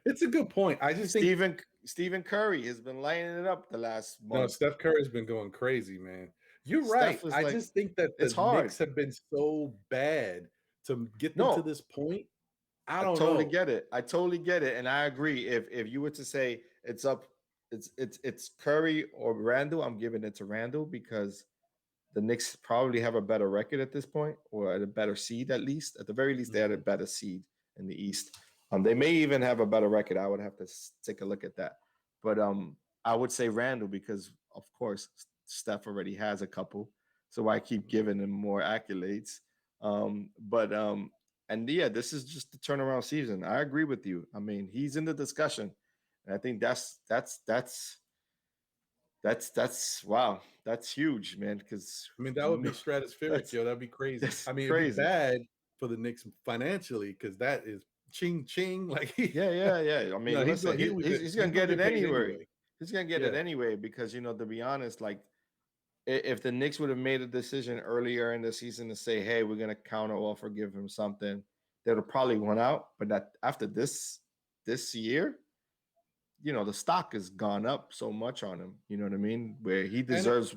It's a good point. I just think
Stephen Curry has been lighting it up the last month.
No, Steph Curry's been going crazy, man. You're right. I just think that the Knicks have been so bad to get them to this point. I
totally get it. I totally get it, and I agree. If you were to say it's Curry or Randle, I'm giving it to Randle because the Knicks probably have a better record at this point, or at a better seed at least. At the very least, they had a better seed in the East. They may even have a better record. I would have to take a look at that. But I would say Randle because, of course, Steph already has a couple. So why keep giving him more accolades? This is just the turnaround season. I agree with you. I mean, he's in the discussion. And I think that's wow. That's huge, man. Because
that would be stratospheric, yo. That'd be crazy. I mean, it'd be bad for the Knicks financially because that is ching ching. Like
yeah. I mean, he's gonna get it anyway. He's gonna get it anyway because to be honest, like if the Knicks would have made a decision earlier in the season to say, hey, we're gonna counter offer, give him something, they would have probably won out. But after this year, the stock has gone up so much on him. You know what I mean? Where he
And
deserves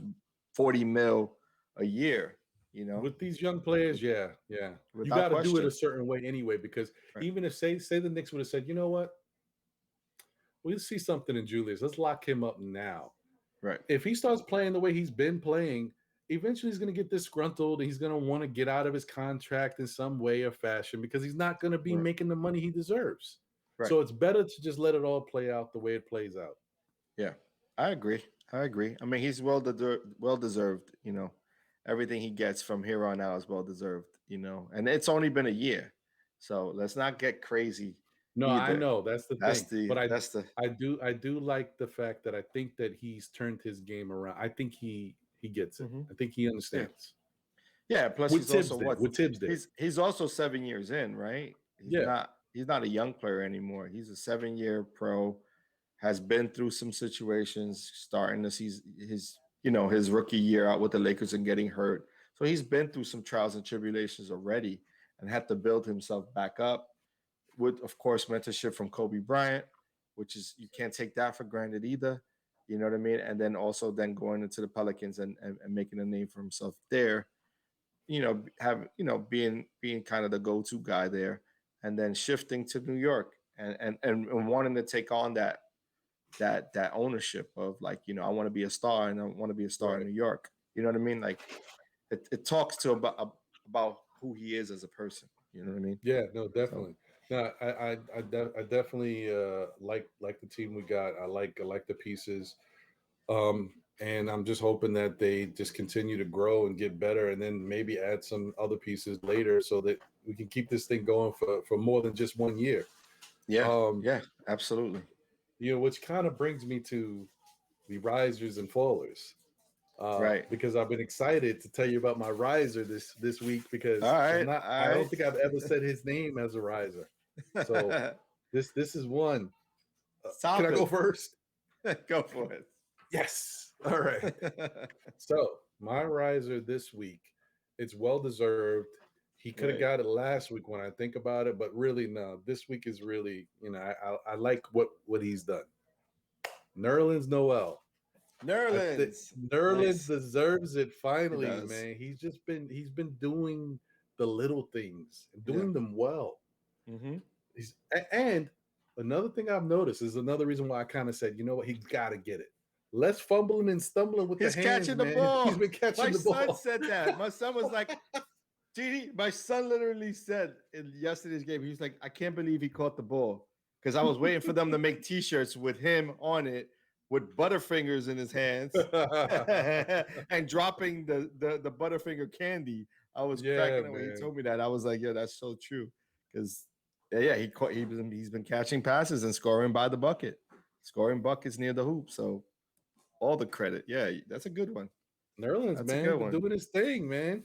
40 mil a year.
with these young players, yeah. You
Without
got to do it
question.
a certain way anyway, because
Right.
even if say the Knicks would have said, you know what, we'll see something in Julius. Let's lock him up now.
Right.
If he starts playing the way he's been playing, eventually he's going to get disgruntled and he's going to want to get out of his contract in some way or fashion because he's not going to be
Right.
making the money he deserves.
Right.
So it's better to just let it all play out the way it plays out.
Yeah, I agree. I mean, he's well deserved. Everything he gets from here on out is well deserved. And it's only been a year, so let's not get crazy.
No,
either.
I know that's the thing. But
that's the
I do like the fact that I think that he's turned his game around. I think he gets it. I think he understands.
Yeah. Plus,
With
he's
Tibbs
also
did. With Tibbs did.
he's also 7 years in, right? He's not a young player anymore. He's a 7-year pro. Has been through some situations, starting to see his rookie year out with the Lakers and getting hurt. So he's been through some trials and tribulations already, and had to build himself back up. With, of course, mentorship from Kobe Bryant, which is, you can't take that for granted either. You know what I mean? And then also going into the Pelicans and making a name for himself there. Being kind of the go-to guy there, and then shifting to New York and wanting to take on that ownership of, like, I want to be a star, and I want to be a star in New York. You know what I mean? Like, it talks to about who he is as a person. You know what I mean?
Yeah, no, definitely. No, I definitely like the team we got. I like the pieces. And I'm just hoping that they just continue to grow and get better, and then maybe add some other pieces later so that we can keep this thing going for more than just 1 year.
Yeah, absolutely.
Which kind of brings me to the risers and fallers.
Right.
Because I've been excited to tell you about my riser this week, because I don't think I've ever said his name as a riser. So this is one. Can I go first?
Go for it.
Yes. All right. So my riser this week, it's well deserved. He could have got it last week when I think about it, but really, no. This week is really, I like what he's done. Nerlens Noel.
Nerlens
nice. Deserves it finally, man. He's been doing the little things and doing them well. And another thing I've noticed is another reason why I kind of said, you know what, he's got to get it. Less fumbling and stumbling with the hands.
Catching the ball.
He's been catching the ball.
My son said that. My son was like, GD, my son literally said in yesterday's game, he was like, I can't believe he caught the ball, because I was waiting for them to make T-shirts with him on it, with Butterfingers in his hands and dropping the Butterfinger candy. I was cracking up when he told me that. I was like, yeah, that's so true. Because he's been catching passes and scoring by the bucket, scoring buckets near the hoop. So all the credit. Yeah, that's a good one.
Nerlens, man, doing his thing, man.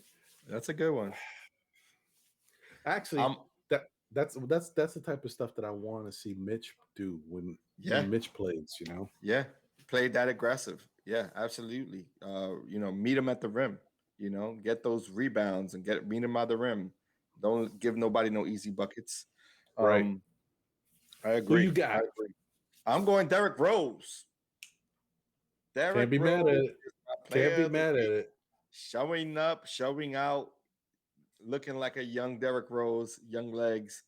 That's a good one.
Actually, that's the type of stuff that I want to see Mitch do when Mitch plays.
Yeah, played that aggressive. Yeah, absolutely. Meet him at the rim. Get those rebounds and meet him at the rim. Don't give nobody no easy buckets.
Right.
I agree.
Who you got?
I'm going Derrick Rose.
Can't be mad at it. Can't be mad at it.
Showing up, showing out, looking like a young Derrick Rose, young legs.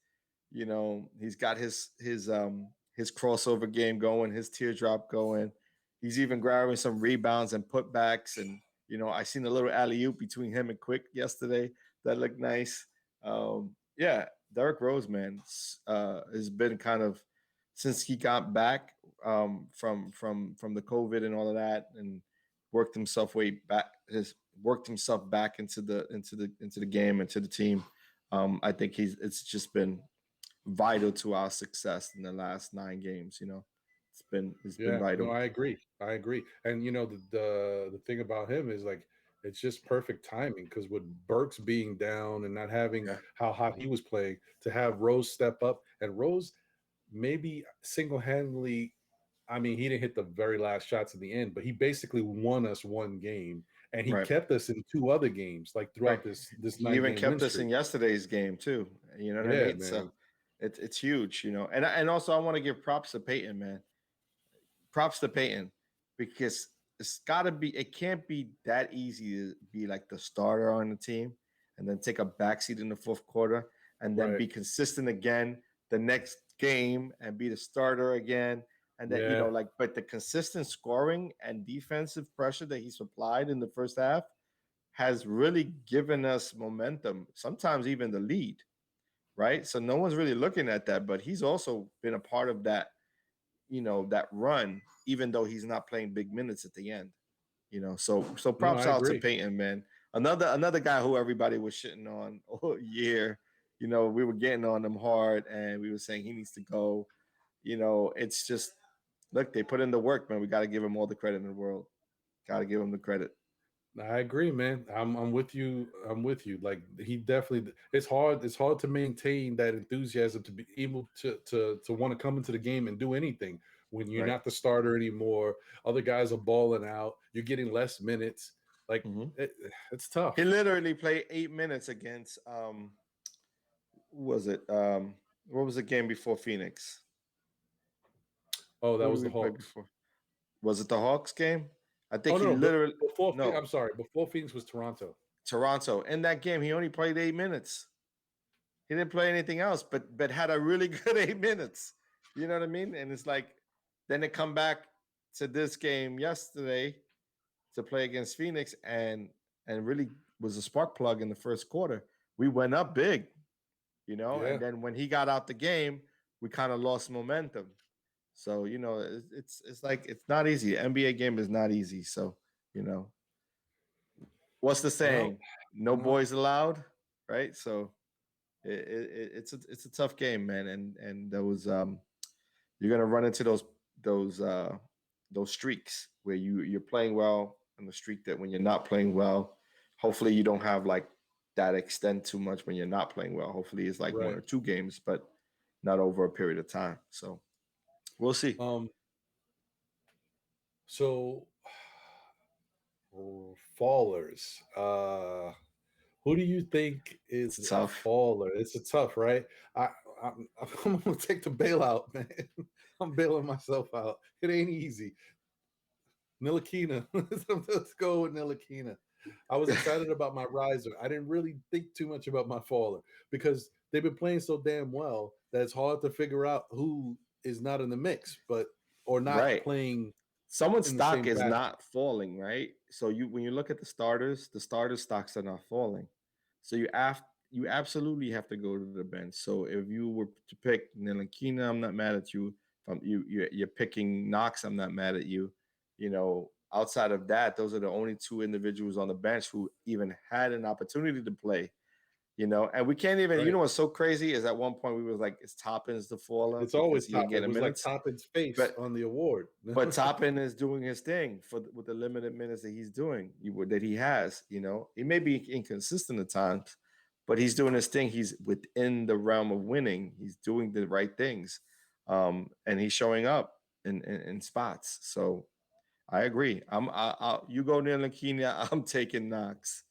He's got his crossover game going, his teardrop going. He's even grabbing some rebounds and putbacks. And, I seen a little alley-oop between him and Quick yesterday that looked nice. Derrick Rose, man, has been kind of, since he got back from the COVID and all of that, and worked himself back into the game, into the team. I think it's just been vital to our success in the last 9 games. It's been vital.
No, I agree. And the thing about him is, like, it's just perfect timing, because with Burks being down and not having how hot he was playing, to have Rose step up, and Rose maybe single-handedly, I mean, he didn't hit the very last shots at the end, but he basically won us 1 game, and he kept us in 2 other games, like throughout this
He even kept us in yesterday's game too. You know what I mean?
Man.
So it's huge, and also I want to give props to Peyton, man. props to Peyton, because it can't be that easy to be like the starter on the team and then take a backseat in the fourth quarter and then
Right.
be consistent again the next game and be the starter again. And then,
Yeah.
but the consistent scoring and defensive pressure that he supplied in the first half has really given us momentum, sometimes even the lead, right? So no one's really looking at that, but he's also been a part of that, that run, even though he's not playing big minutes at the end. So
No,
props
I
out to
agree.
Peyton, man. Another guy who everybody was shitting on all year. We were getting on him hard, and we were saying he needs to go. It's just, look, they put in the work, man. We got to give him all the credit in the world. Got to give him the credit.
I agree, man. I'm with you. I'm with you. Like he definitely. It's hard. It's hard to maintain that enthusiasm to be able to want to come into the game and do anything when you're
Right.
not the starter anymore. Other guys are balling out. You're getting less minutes. Like it's tough.
He literally played 8 minutes against who was it? What was the game before Phoenix?
Oh, that
Who did
was the
we play
Hawks.
before? Was it the Hawks game? I think
Oh
he
no,
literally
before
no
I'm sorry. Before Phoenix was Toronto.
Toronto. In that game, he only played 8 minutes. He didn't play anything else, but had a really good 8 minutes. You know what I mean? And it's like, then they come back to this game yesterday to play against Phoenix, and really was a spark plug in the first quarter. We went up big,
Yeah.
and then when he got out the game, we kind of lost momentum. So it's like, it's not easy. The NBA game is not easy. So what's the saying?
Well,
No boys allowed, right? So it's a tough game, man, and those you're gonna run into those streaks where you're playing well, and the streak that when you're not playing well, hopefully you don't have like that extend too much when you're not playing well. Hopefully it's like one
right.
or two games, but not over a period of time. So we'll see.
So fallers. Who do you think is
It's
a
tough.
faller? It's a tough, right? I, I'm gonna take the bailout, man. I'm bailing myself out. It ain't easy. Nilakina. Let's go with Nilakina. I was excited about my riser. I didn't really think too much about my faller because they've been playing so damn well that it's hard to figure out who is not in the mix, or not
Right.
playing
Someone's
in the
stock
same
is
fashion.
not falling, right? So when you look at the starter stocks are not falling. So you absolutely have to go to the bench. So if you were to pick Nilinkina, I'm not mad at you. If you're picking Knox, I'm not mad at you. Outside of that, those are the only two individuals on the bench who even had an opportunity to play. And we can't even.
Right.
What's so crazy is at one point we was like, "Is Toppins the faller
It's
because
always
he ain't
Toppin. It
getting
was like
minutes?"
Toppin's face
But
on the award.
Toppin is doing his thing with the limited minutes that he's doing, that he has. He may be inconsistent at times, but he's doing his thing. He's within the realm of winning. He's doing the right things, and he's showing up in spots. So I agree. You go near Lakina, I'm taking Knox.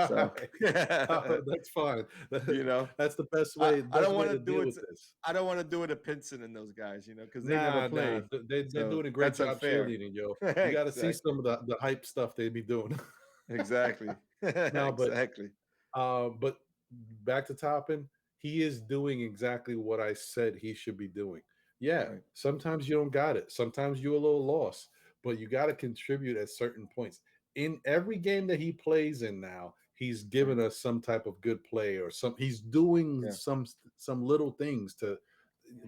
So
That's fine. That's the best
I,
way.
I
Best
don't
way
want
to
to do
deal
it.
with this.
I don't want to do it to Pinson and those guys, because they never
Nah.
played.
They're
So
doing a great
that's
job
unfair.
cheerleading, yo. You got to see
Exactly.
some of the hype stuff they be doing.
Exactly.
No,
Exactly.
but back to Toppin, he is doing exactly what I said he should be doing. Yeah,
Right.
sometimes you don't got it. Sometimes you're a little lost, but you got to contribute at certain points. In every game that he plays in now, he's given us some type of good play or some. He's doing
Yeah.
some little things to.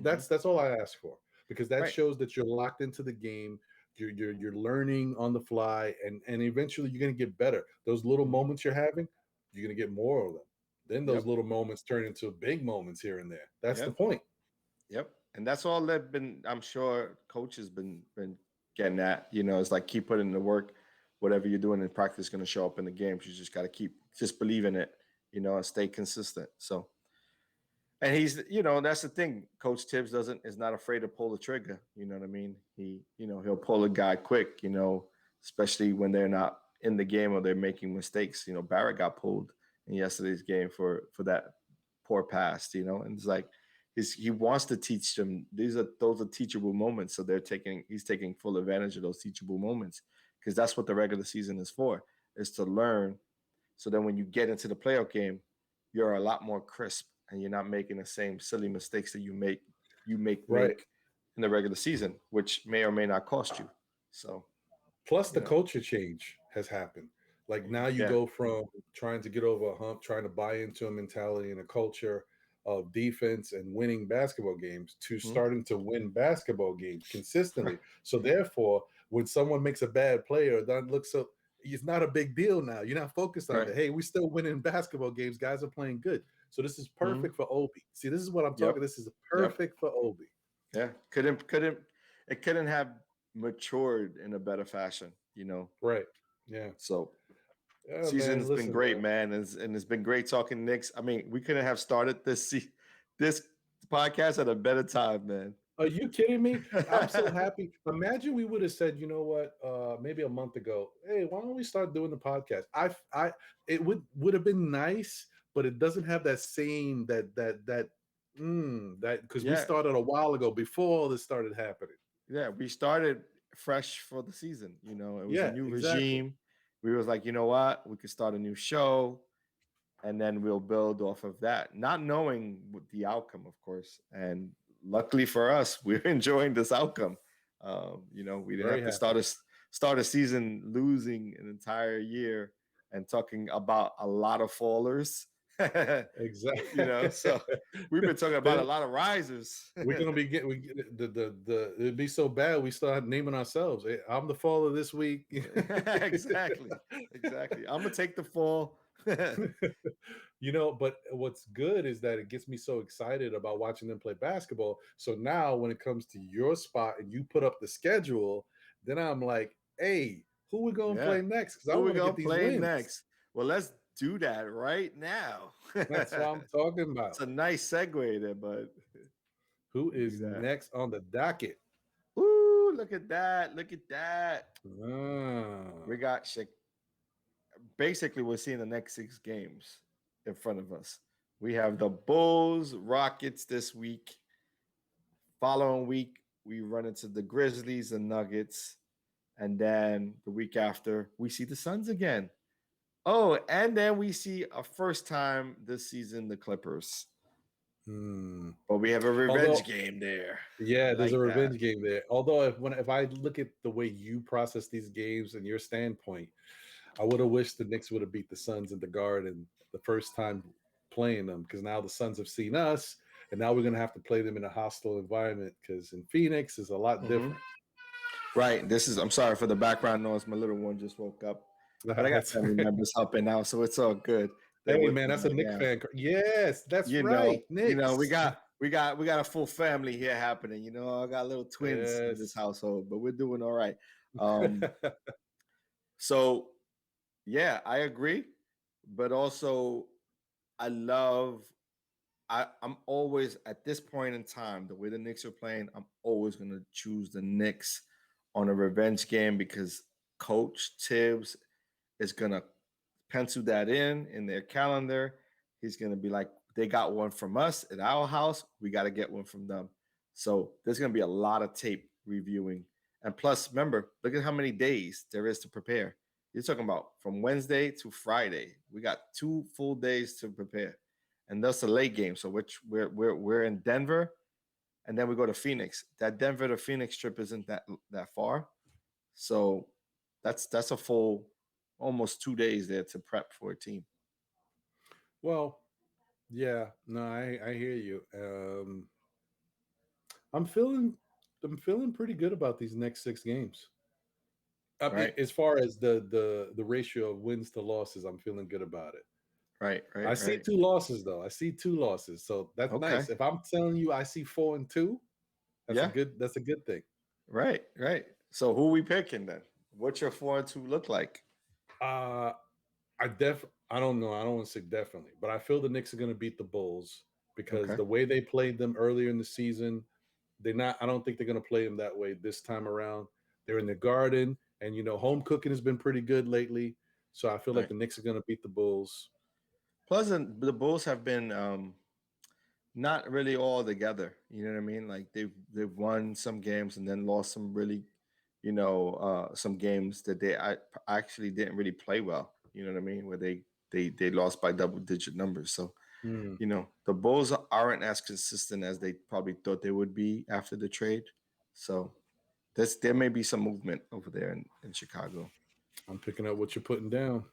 That's all I ask for because that
Right.
shows that you're locked into the game. You're learning on the fly, and eventually you're gonna get better. Those little moments you're having, you're gonna get more of them. Then those
Yep.
little moments turn into big moments here and there. That's the
Yep.
point.
Yep. And that's all they've been. I'm sure coach has been getting at. It's like, keep putting in the work. Whatever you're doing in practice is going to show up in the games. You just got to just believe in it. And stay consistent. So. And that's the thing. Coach Tibbs is not afraid to pull the trigger. You know what I mean? He'll pull a guy quick, especially when they're not in the game or they're making mistakes. Barrett got pulled in yesterday's game for that poor pass, and it's like, he wants to teach them. Those are teachable moments. So he's taking full advantage of those teachable moments, because that's what the regular season is for, is to learn. So then when you get into the playoff game, you're a lot more crisp and you're not making the same silly mistakes that you make
Right.
in the regular season, which may or may not cost you. So
Plus, the culture change has happened. Like now you
Yeah.
go from trying to get over a hump, trying to buy into a mentality and a culture of defense and winning basketball games to starting to win basketball games consistently. So therefore, when someone makes a bad play or doesn't look so, it's not a big deal now. You're not focused on it. Hey, we still winning basketball games. Guys are playing good. So this is perfect for Obi. See, this is what I'm talking. This is perfect for Obi.
Yeah. It couldn't have matured in a better fashion, you know?
Right. Yeah.
So
yeah,
season
man,
has been great, man. And it's been great talking Knicks. I mean, we couldn't have started this podcast at a better time, man.
Are you kidding me? I'm so happy. Imagine we would have said, you know what, maybe a month ago, hey, why don't we start doing the podcast? It would have been nice, but it doesn't have that same that because we started a while ago before all this started happening.
Yeah, we started fresh for the season. You know, it was a new
exactly.
regime. We was like, you know what, we could start a new show, and then we'll build off of that, not knowing the outcome, of course. And luckily for us, we're enjoying this outcome. You know, we didn't
Very
have to start a season losing an entire year and talking about a lot of fallers.
Exactly.
You know, so we've been talking about a lot of risers.
We're gonna be it'd be so bad we start naming ourselves. Hey, I'm the faller this week.
Exactly. I'm gonna take the fall.
You know, but what's good is that it gets me so excited about watching them play basketball. So now when it comes to your spot and you put up the schedule, then I'm like, hey, who we gonna play next? Because I want to get these wins.
Next? Well, let's do that right now.
That's what I'm talking about.
It's a nice segue there, bud.
Who is next on the docket?
Ooh, look at that. We got basically we're seeing the next 6 games in front of us. We have the Bulls, Rockets this week. Following week, we run into the Grizzlies and Nuggets. And then the week after, we see the Suns again. Oh, and then we see a first time this season, the Clippers. But we have a revenge game there.
Yeah, there's a revenge game there. Although if I look at the way you process these games and your standpoint, I would have wished the Knicks would have beat the Suns in the Garden the first time playing them, because now the Suns have seen us, and now we're going to have to play them in a hostile environment, because in Phoenix is a lot different.
Right. I'm sorry for the background noise. My little one just woke up. But I got family members helping out, so it's all good.
Hey man, that's a Knicks fan. Yes, that's right.
You know, we got a full family here happening. You know, I got little twins in this household, but we're doing all right. So yeah, I agree. But also I'm always at this point in time, the way the Knicks are playing, I'm always gonna choose the Knicks on a revenge game, because Coach Tibbs is gonna pencil that in their calendar. He's gonna be like, they got one from us at our house, we got to get one from them. So there's gonna be a lot of tape reviewing, and plus, remember, look at how many days there is to prepare. You're talking about from Wednesday to Friday. We got 2 full days to prepare, and that's a late game. So we're in Denver, and then we go to Phoenix. That Denver to Phoenix trip isn't that far, so that's a full almost 2 days there to prep for a team.
Well, yeah, no, I hear you. I'm feeling pretty good about these next 6 games.
Right.
As far as the ratio of wins to losses, I'm feeling good about it.
Right.
I see 2 losses though. I see 2 losses, so that's nice. If I'm telling you I see 4 and 2, that's a good thing.
Right. So who are we picking then? What's your 4 and 2 look like?
I don't know. I don't want to say definitely, but I feel the Knicks are going to beat the Bulls, because the way they played them earlier in the season, I don't think they're going to play them that way this time around. They're in the Garden, and home cooking has been pretty good lately. So I feel like the Knicks are going to beat the Bulls.
Plus, the Bulls have been not really all together. You know what I mean? Like they've won some games and then lost some really, some games that they actually didn't really play well. You know what I mean? Where they lost by double digit numbers. So
Hmm.
the Bulls aren't as consistent as they probably thought they would be after the trade. So there may be some movement over there in Chicago.
I'm picking up what you're putting down.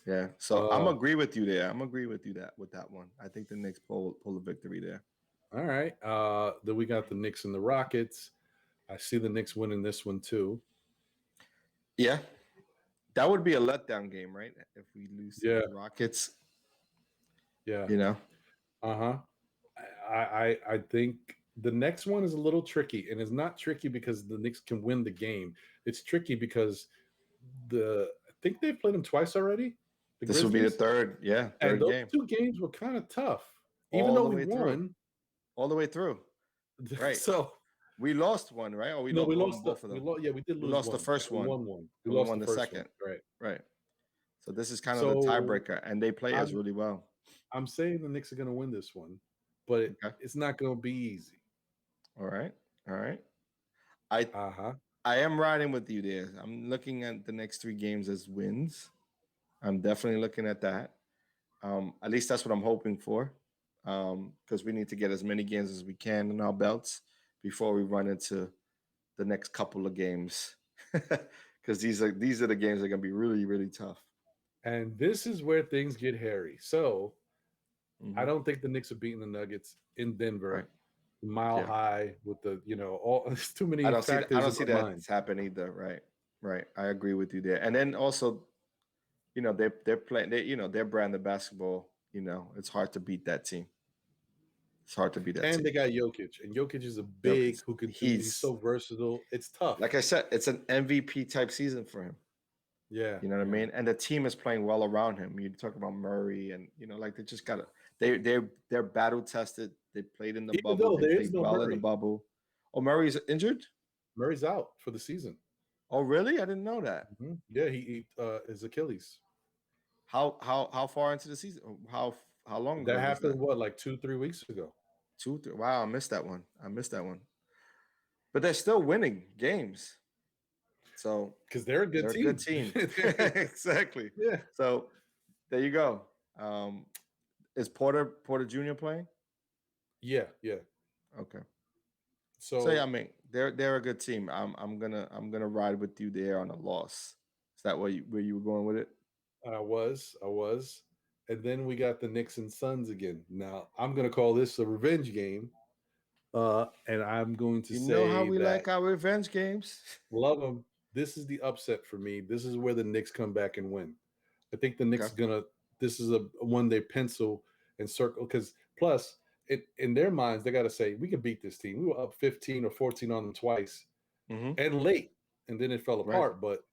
Yeah. So I'm
Uh,
agree with you there. I'm agree with you with that one. I think the Knicks pull a victory there.
all right. Then we got the Knicks and the Rockets. I see the Knicks winning this one too.
Yeah. That would be a letdown game, right? If we lose to
Yeah,
the Rockets,
yeah.
you know.
Uh-huh. I think the next one is a little tricky, and it's not tricky because the Knicks can win the game. It's tricky because I think they've played them twice already, the
This will be the
Grizzlies,
third, yeah,
and
third
those
game.
two games were kind of tough, even
All
though
the
we
way through.
won.
All the way through. Right.
So
We lost one, right? Or we
no,
lost
we
on
lost
both of them.
yeah, we did
We
lose
lost the
one.
first
We
one
won one. We
and we
lost
won
the
the
first one.
second.
Right.
Right. So this is kind of the
So
tiebreaker, and they play us
I'm
really well.
I'm saying the Knicks are going to win this one, but
Okay.
it's not going to be easy.
All right. All right. I
Uh huh.
I am riding with you there. I'm looking at the next three games as wins. I'm definitely looking at that. At least that's what I'm hoping for, because we need to get as many games as we can in our belts before we run into the next couple of games. Because these are the games that are gonna be really really tough.
And this is where things get hairy. So I
Hmm.
don't think the Knicks are beating the Nuggets in
Right?
Denver, mile
Yeah.
high with the all. There's too
I
many
don't see that. I
factors
don't
in
see
my
that
mind.
happen either. Right. Right. I agree with you there. And then also, they're playing. Their brand of basketball. It's hard to beat that team. It's hard to beat that
And
team.
they got Jokic, and Jokic is a big
Jokic,
who could do. He's
he's
so versatile. It's tough.
like I said, it's an MVP type season for him.
Yeah,
You know what I
yeah.
mean? And the team is playing well around him. You talk about Murray, and like they just got they're battle tested. They played in the
Even
bubble.
though
They
there is
played
no
well in the
Murray,
bubble. Oh, Murray's injured.
Murray's out for the season.
Oh, really? I didn't know that.
Yeah, he his Achilles.
How far into the season? How long
That
ago was that?
happened what, like 2, 3 weeks ago?
Two, three. Wow, I missed that one. I missed that one. But they're still winning games. So
Because they're a good
they're a good
team.
team. Exactly.
Yeah,
So there you go. Um, is Porter Jr. playing?
yeah, yeah.
Okay. So yeah, I
So
mean they're a good team. I'm gonna ride with you there on a loss. Is that where you were going with it?
I was, and then we got the Knicks and Suns again. Now I'm going to call this a revenge game, and I'm going to
You know how
say
we
that
like our revenge games.
love them. This is the upset for me. This is where the Knicks come back and win. I think the
Okay.
Knicks gonna. This is a one they pencil and circle because plus in their minds they got to say we can beat this team. We were up 15 or 14 on them twice
Mm-hmm.
and late, and then it fell
Right.
apart. But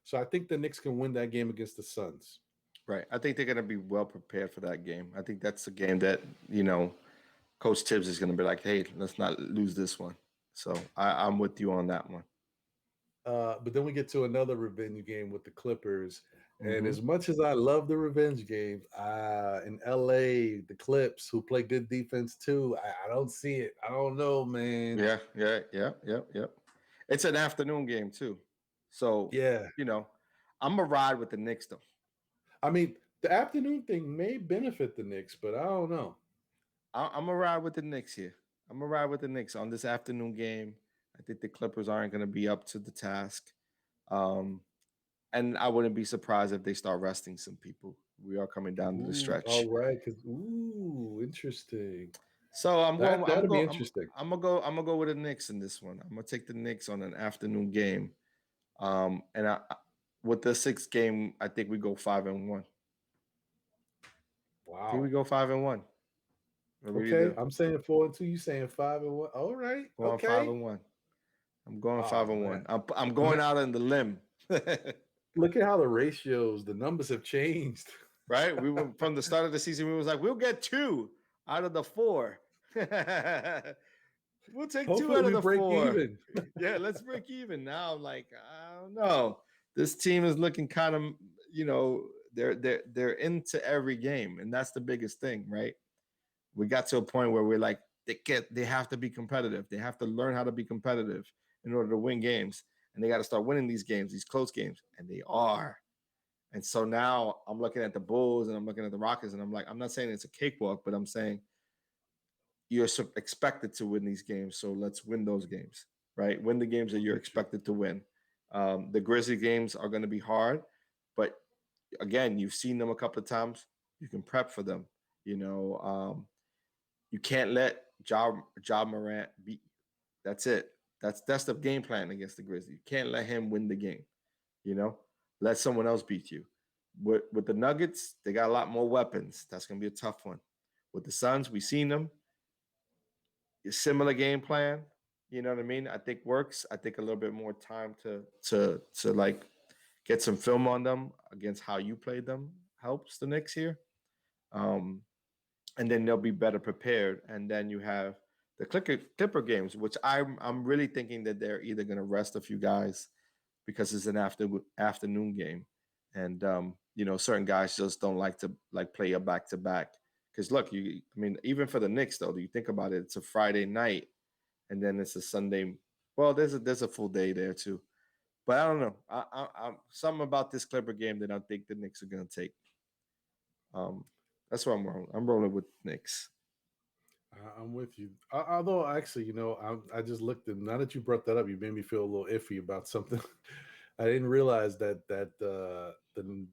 so I think the Knicks can win that game against the Suns.
Right. I think they're gonna be well prepared for that game. I think that's the game that Coach Tibbs is gonna be like, hey, let's not lose this one. So I'm with you on that one.
But then we get to another revenge game with the Clippers. And
Mm-hmm.
as much as I love the revenge games, in LA, the Clips, who play good defense too, I don't see it. I don't know, man.
Yeah. Yeah. Yeah. Yeah. Yeah. It's an afternoon game too. So
Yeah.
you know, I'm gonna ride with the Knicks though.
I mean, the afternoon thing may benefit the Knicks, but I don't know.
I'm gonna ride with the Knicks here. I'm gonna ride with the Knicks on this afternoon game. I think the Clippers aren't gonna be up to the task, um, and I wouldn't be surprised if they start resting some people. We are coming down to the
Ooh,
stretch,
all right. Interesting.
so I'm going. I'm
That'll be
going.
interesting.
I'm gonna go. I'm gonna go with the Knicks in this one. I'm gonna take the Knicks on an afternoon game, and with the sixth game, I think we go 5-1. I think we
Wow.
go 5-1. I really
Okay.
do.
I'm saying 4-2. You saying 5-1. All right.
Going five
Okay.
and one. I'm going five
Oh
and
man.
one. I'm going out on the limb.
Look at how the ratios, the numbers have changed.
Right? We went from the start of the season. We was like, we'll get 2 out of the 4. We'll take 2
Hopefully
out of
we
the
break
4.
even.
Yeah, let's break even. Now I'm like, I don't know. This team is looking kind of, they're into every game, and that's the biggest thing, right? We got to a point where we're like, they have to be competitive. They have to learn how to be competitive in order to win games. And they got to start winning these games, these close games. And they are. And so now I'm looking at the Bulls and I'm looking at the Rockets, and I'm like, I'm not saying it's a cakewalk, but I'm saying you're expected to win these games. So let's win those games, right? Win the games that you're expected to win. The Grizzly games are going to be hard, but again, you've seen them a couple of times. You can prep for them. You can't let Ja Morant beat you. That's it. That's the game plan against the Grizzlies. You can't let him win the game. Let someone else beat you. With the Nuggets, they got a lot more weapons. That's gonna be a tough one. With the Suns, we've seen them. A similar game plan. You know what I mean? I think works. I think a little bit more time to like get some film on them against how you played them helps the Knicks here. And then they'll be better prepared. And then you have the Clipper games, which I'm really thinking that they're either going to rest a few guys because it's an afternoon game, and certain guys just don't like to play a back to back. Because look, even for the Knicks though, do you think about it? It's a Friday night, and then it's a Sunday. Well, there's a full day there too, but I don't know. I'm something about this Clipper game that I think the Knicks are going to take. That's why I'm rolling with Knicks.
I'm with you. Although, actually, I just looked at, now that you brought that up, you made me feel a little iffy about something. I didn't realize that the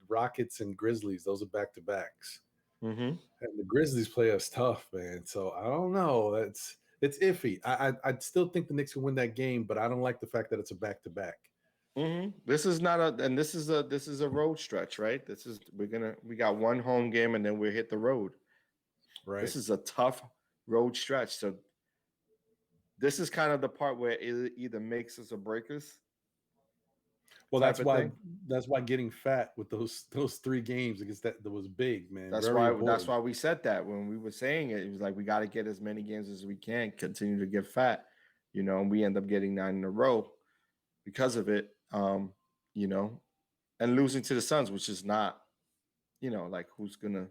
Rockets and Grizzlies, those are back to backs, and the Grizzlies play us tough, man. So I don't know. It's iffy. I still think the Knicks can win that game, but I don't like the fact that it's a back to back.
This is not this is a road stretch, right? We got one home game and then we hit the road. Right. This is a tough road stretch. So this is kind of the part where it either makes us or breaks us.
Well, that's why getting fat with those 3 games against that was big, man.
That's why we said that when we were saying it. It was like we got to get as many games as we can, continue to get fat, and we end up getting 9 in a row because of it. And losing to the Suns, which is not, like who's gonna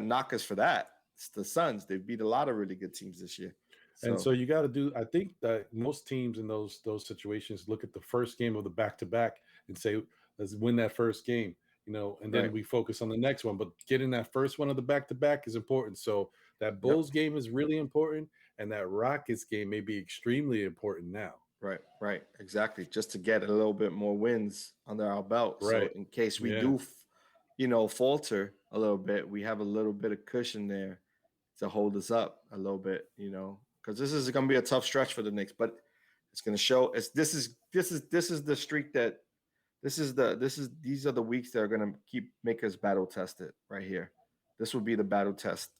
knock us for that? It's the Suns. They've beat a lot of really good teams this year.
And so you got to do, I think that most teams in those situations look at the first game of the back-to-back and say, let's win that first game, and then we focus on the next one. But getting that first one of the back-to-back is important. So that Bulls game is really important, and that Rockets game may be extremely important now.
Right. Exactly. Just to get a little bit more wins under our belt. Right. So in case we do, falter a little bit, we have a little bit of cushion there to hold us up a little bit, because this is going to be a tough stretch for the Knicks, but it's going to show. This is the streak that these are the weeks that are going to make us battle tested right here. This will be the battle test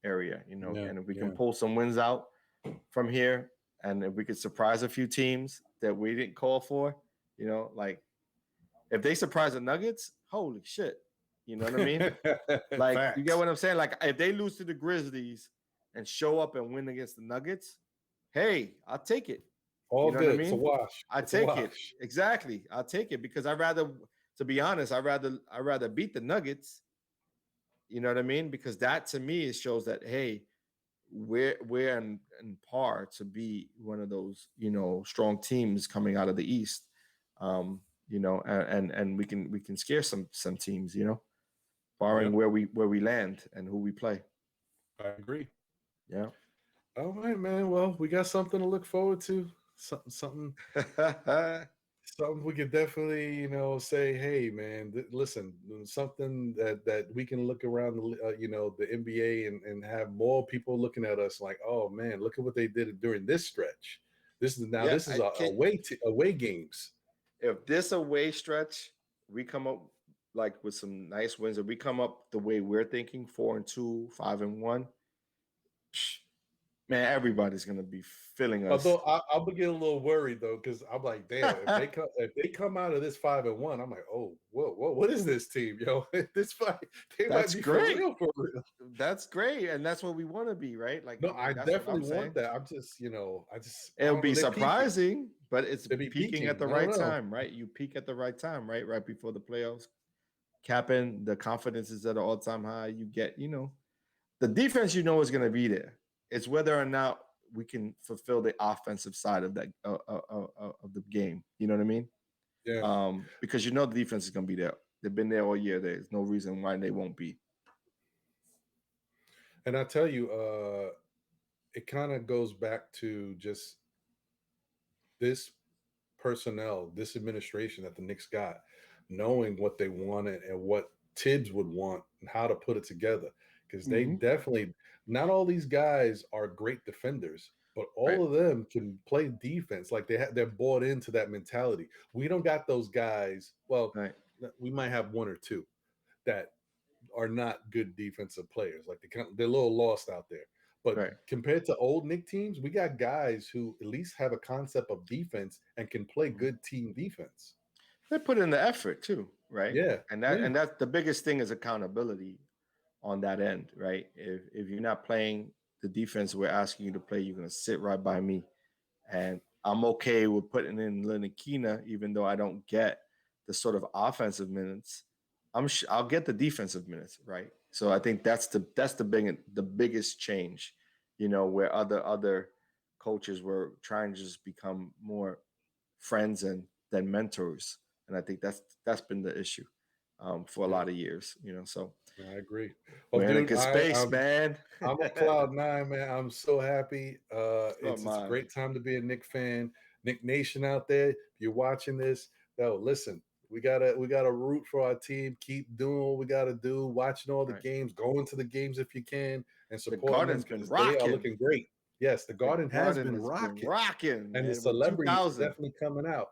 area, and if we can pull some wins out from here, and if we could surprise a few teams that we didn't call for, like if they surprise the Nuggets, holy shit. You know what I mean? Like, Facts. You get what I'm saying? Like, if they lose to the Grizzlies and show up and win against the Nuggets, hey, I'll take it.
All good. What I mean? It's a wash.
I take it. Exactly. I'll take it because to be honest, I'd rather beat the Nuggets. You know what I mean? Because that to me it shows that, hey, we're in par to be one of those, strong teams coming out of the East. And we can scare some teams, barring where we land and who we play.
I agree.
Yeah.
All right, man. Well, we got something to look forward to. Something we could definitely, say, hey, man, listen, something that we can look around, the NBA and have more people looking at us like, oh man, look at what they did during this stretch. This is away games.
If this away stretch, we come up like with some nice wins, if we come up the way we're thinking, 4-2, 5-1, man, everybody's gonna be feeling us.
Although I'll be getting a little worried though, because I'm like, damn, if they come out of this 5-1, I'm like, oh, whoa, what is this team, yo? This fight,
that's great. For real. That's great, and that's what we want to be, right? Like,
no, I definitely want that. I'm just,
it'll be surprising, but it's peaking at the right time, right? You peak at the right time, right? Right before the playoffs, capping the confidence is at an all-time high. You get, the defense, is going to be there. It's whether or not we can fulfill the offensive side of that of the game. You know what I mean?
Yeah.
Because the defense is going to be there. They've been there all year. There's no reason why they won't be.
And I tell you, it kind of goes back to just this personnel, this administration that the Knicks got, knowing what they wanted and what Tibbs would want and how to put it together. Because they definitely, not all these guys are great defenders, but all of them can play defense. Like they're bought into that mentality. We don't got those guys. Well, we might have one or two that are not good defensive players. Like they're a little lost out there. But compared to old Knicks teams, we got guys who at least have a concept of defense and can play good team defense.
They put in the effort too, right?
Yeah.
And that's the biggest thing is accountability on that end, right? If you're not playing the defense we're asking you to play, you're going to sit right by me. And I'm okay with putting in Linikina, even though I don't get the sort of offensive minutes. I'll get the defensive minutes, right? So I think that's the biggest change, where other coaches were trying to just become more friends than mentors, and I think that's been the issue for a lot of years, So
I agree. Well,
we're in a good space, man.
I'm on cloud 9, man. I'm so happy. It's a great time to be a Knicks fan. Knick Nation out there, if you're watching this, listen. We gotta root for our team. Keep doing what we gotta do. Watching all the games, going to the games if you can, and support them because they are looking great. Yes, the Garden has been rocking, and the celebrities are definitely coming out.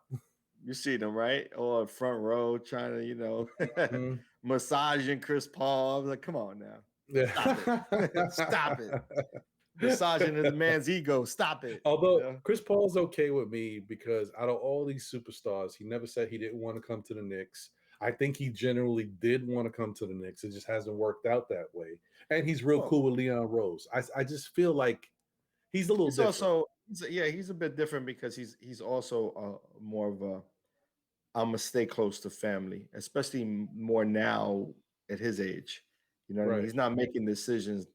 You see them, right? Or front row trying to, massaging Chris Paul. I was like, come on now, stop it. Massaging the man's ego. Stop it.
Although Chris Paul's okay with me because out of all these superstars, he never said he didn't want to come to the Knicks. I think he generally did want to come to the Knicks. It just hasn't worked out that way. And he's real cool with Leon Rose. I just feel like he's a little different.
Also, he's a bit different because he's also more of a I'm gonna stay close to family, especially more now at his age. You know what I mean? He's not making decisions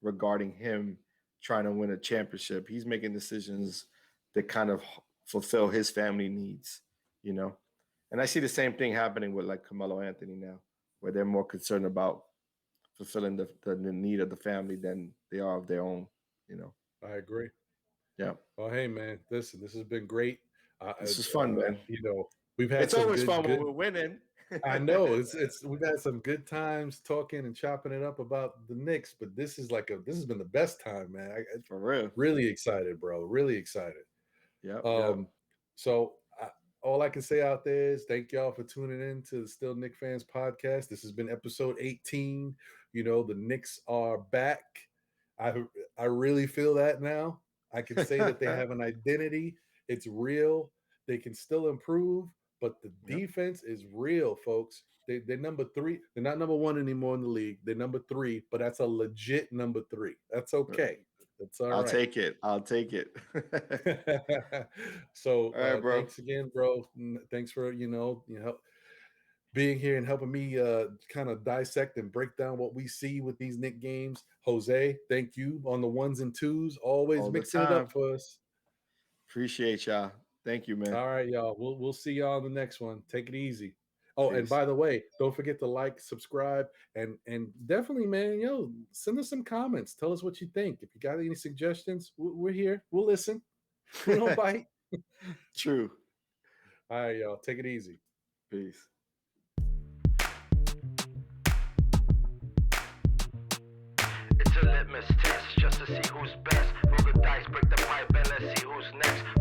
regarding him trying to win a championship. He's making decisions that kind of fulfill his family needs, And I see the same thing happening with like Carmelo Anthony now, where they're more concerned about fulfilling the need of the family than they are of their own,
I agree.
Yeah.
Well, hey man, listen, this has been great.
This is fun, man.
We've had.
It's always fun when we're winning.
I know we've had some good times talking and chopping it up about the Knicks, but this has been the best time, man.
For real.
Really excited, bro. Really excited.
Yeah.
So all I can say out there is thank y'all for tuning in to the Still Knicks Fans podcast. This has been episode 18. The Knicks are back. I really feel that now. I can say that they have an identity. It's real. They can still improve. But the defense is real, folks. They're number 3. They're not number 1 anymore in the league. They're number 3, but that's a legit number 3. That's okay. That's all right.
I'll take it.
So,
all right, bro.
Thanks again, bro. Thanks for being here and helping me kind of dissect and break down what we see with these Knicks games. Jose, thank you on the 1s and 2s. Always mixing it up for us.
Appreciate y'all. Thank you, man.
All right, y'all. We'll see y'all on the next one. Take it easy. Oh, Peace. And by the way, don't forget to like, subscribe, and definitely, man, send us some comments. Tell us what you think. If you got any suggestions, we're here. We'll listen. We don't bite.
True.
All right, y'all. Take it easy.
Peace.
It's a litmus test just to see who's best. Roll the dice, break the pipe, and let's see who's next.